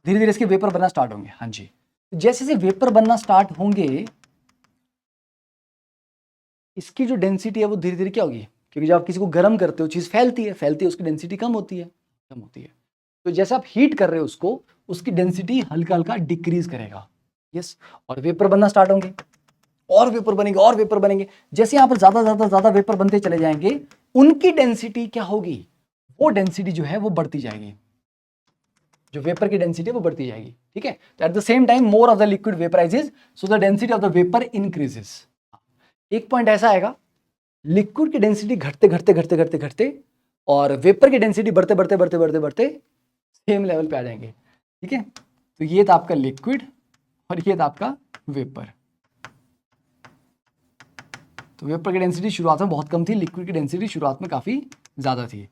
धीरे धीरे इसके वेपर बनना स्टार्ट होंगे. हाँ जी, जैसे जैसे वेपर बनना स्टार्ट होंगे इसकी जो डेंसिटी है वो धीरे धीरे क्या होगी, क्योंकि जब आप किसी को गर्म करते हो चीज फैलती है उसकी डेंसिटी कम होती है. तो जैसे आप हीट कर रहे हो उसको, उसकी डेंसिटी हल्का हल्का डिक्रीज करेगा. यस, और वेपर बनना स्टार्ट होंगे और वेपर बनेंगे और वेपर बनेंगे. जैसे यहां पर ज्यादा ज्यादा ज्यादा वेपर बनते चले जाएंगे उनकी डेंसिटी क्या होगी, वो डेंसिटी जो है वो बढ़ती जाएगी, जो वेपर की डेंसिटी है वो बढ़ती जाएगी. ठीक है, तो at the same time more of the liquid vaporises so the density of the vapour increases. एक पॉइंट ऐसा आएगा लिक्विड की डेंसिटी घटते घटते घटते घटते घटते और वेपर की डेंसिटी बढ़ते बढ़ते बढ़ते बढ़ते बढ़ते सेम लेवल पे आ जाएंगे. ठीक है, तो ये था आपका लिक्विड और ये था आपका वेपर. तो वेपर की डेंसिटी शुरुआत में बहुत कम थी, लिक्विड की डेंसिटी शुरुआत में काफी ज्यादा थी.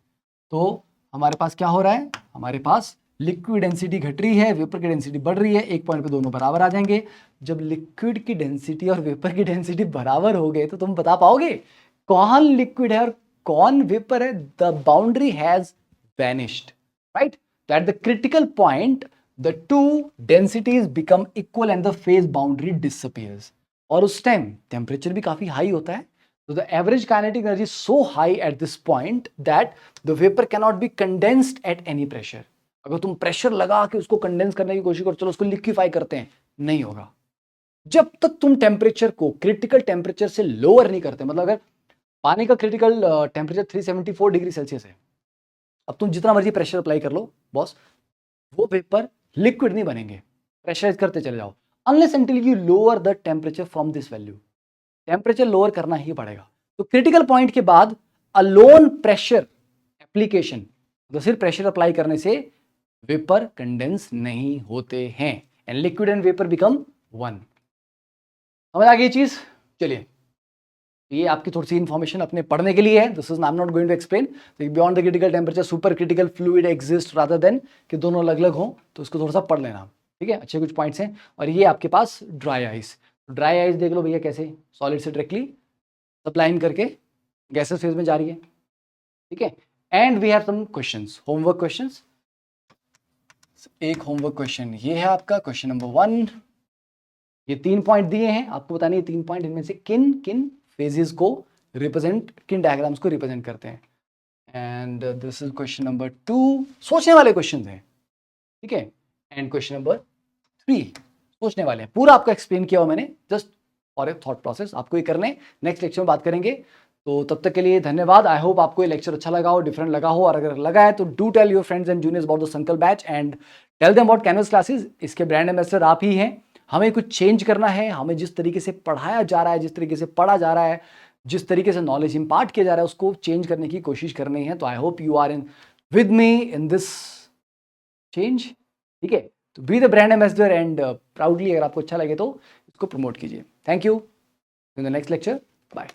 तो हमारे पास क्या हो रहा है, हमारे पास लिक्विड डेंसिटी घट रही है, वेपर की डेंसिटी बढ़ रही है, एक पॉइंट पे दोनों बराबर आ जाएंगे. जब लिक्विड की डेंसिटी और वेपर की डेंसिटी बराबर हो गए तो तुम बता पाओगे कौन लिक्विड है और कौन वेपर है. The boundary has vanished, right. तो at the critical point the two densities become equal and the phase boundary disappears. और उस टाइम टेम्परेचर भी काफी हाई होता है. So the average kinetic energy is so high at this point that the vapor cannot be condensed at any pressure. अगर तुम pressure लगा के उसको कंडेंस करने की कोशिश करो, चलो उसको लिक्विफाई करते हैं, नहीं होगा जब तक तुम टेम्परेचर को क्रिटिकल टेम्परेचर से लोअर नहीं करते. मतलब अगर पानी का क्रिटिकल टेम्परेचर 374 डिग्री सेल्सियस है, अब तुम जितना मर्जी प्रेशर अप्लाई कर लो बॉस, वो वेपर लिक्विड नहीं बनेंगे. प्रेशराइज करते चले जाओ unless until you lower the temperature from this value. Temperature lower करना ही पड़ेगा. तो क्रिटिकल पॉइंट के बाद अलोन प्रेशर एप्लीकेशन, तो सिर्फ प्रेशर अप्लाई करने से वेपर कंडेंस नहीं होते हैं and liquid and vapour become one. समझ आ गई चीज. चलिए, ये आपकी थोड़ी सी इंफॉर्मेशन अपने पढ़ने के लिए है. This is I am not going to explain. Beyond the critical temperature super critical fluid exist rather than कि दोनों अलग अलग हो, तो इसको थोड़ा सा पढ़ लेना. ठीक है, अच्छे कुछ पॉइंट्स हैं. और ये आपके पास ड्राई आइस, ड्राई आइस देख लो भैया कैसे सॉलिड से डायरेक्टली सप्लाइन करके गैसेस फेज में जा रही है. ठीक है, and we have some questions, homework questions. एक होमवर्क क्वेश्चन ये है आपका क्वेश्चन नंबर 1. ये 3 पॉइंट दिए हैं, आपको बताना है 3 पॉइंट इनमें से किन किन फेजेस को रिप्रेजेंट, किन डायग्राम्स को रिप्रेजेंट करते हैं. And this is question number 2, सोचने वाले क्वेश्चन हैं. ठीक है, एंड क्वेश्चन नंबर 3 सोचने वाले हैं. पूरा आपको एक्सप्लेन किया हुआ मैंने, जस्ट और एक थॉट प्रोसेस आपको ये करने. नेक्स्ट लेक्चर में बात करेंगे. तो तब तक के लिए धन्यवाद. आई होप आपको ये लेक्चर अच्छा लगा हो, डिफरेंट लगा हो, और अगर लगा है तो do tell your friends and juniors about the Sankalp batch and tell them about Canvas classes. इसके ब्रांड एम्बेसडर आप ही हैं. हमें कुछ चेंज करना है, हमें जिस तरीके से पढ़ाया जा रहा है, जिस तरीके से पढ़ा जा रहा है, जिस तरीके से नॉलेज इंपार्ट किया जा रहा है, उसको चेंज करने की कोशिश करनी है. तो I hope you are in with me in this change. ठीक है, तो be the brand ambassador and proudly, अगर आपको अच्छा लगे तो इसको प्रमोट कीजिए. Thank you. In the next lecture, bye.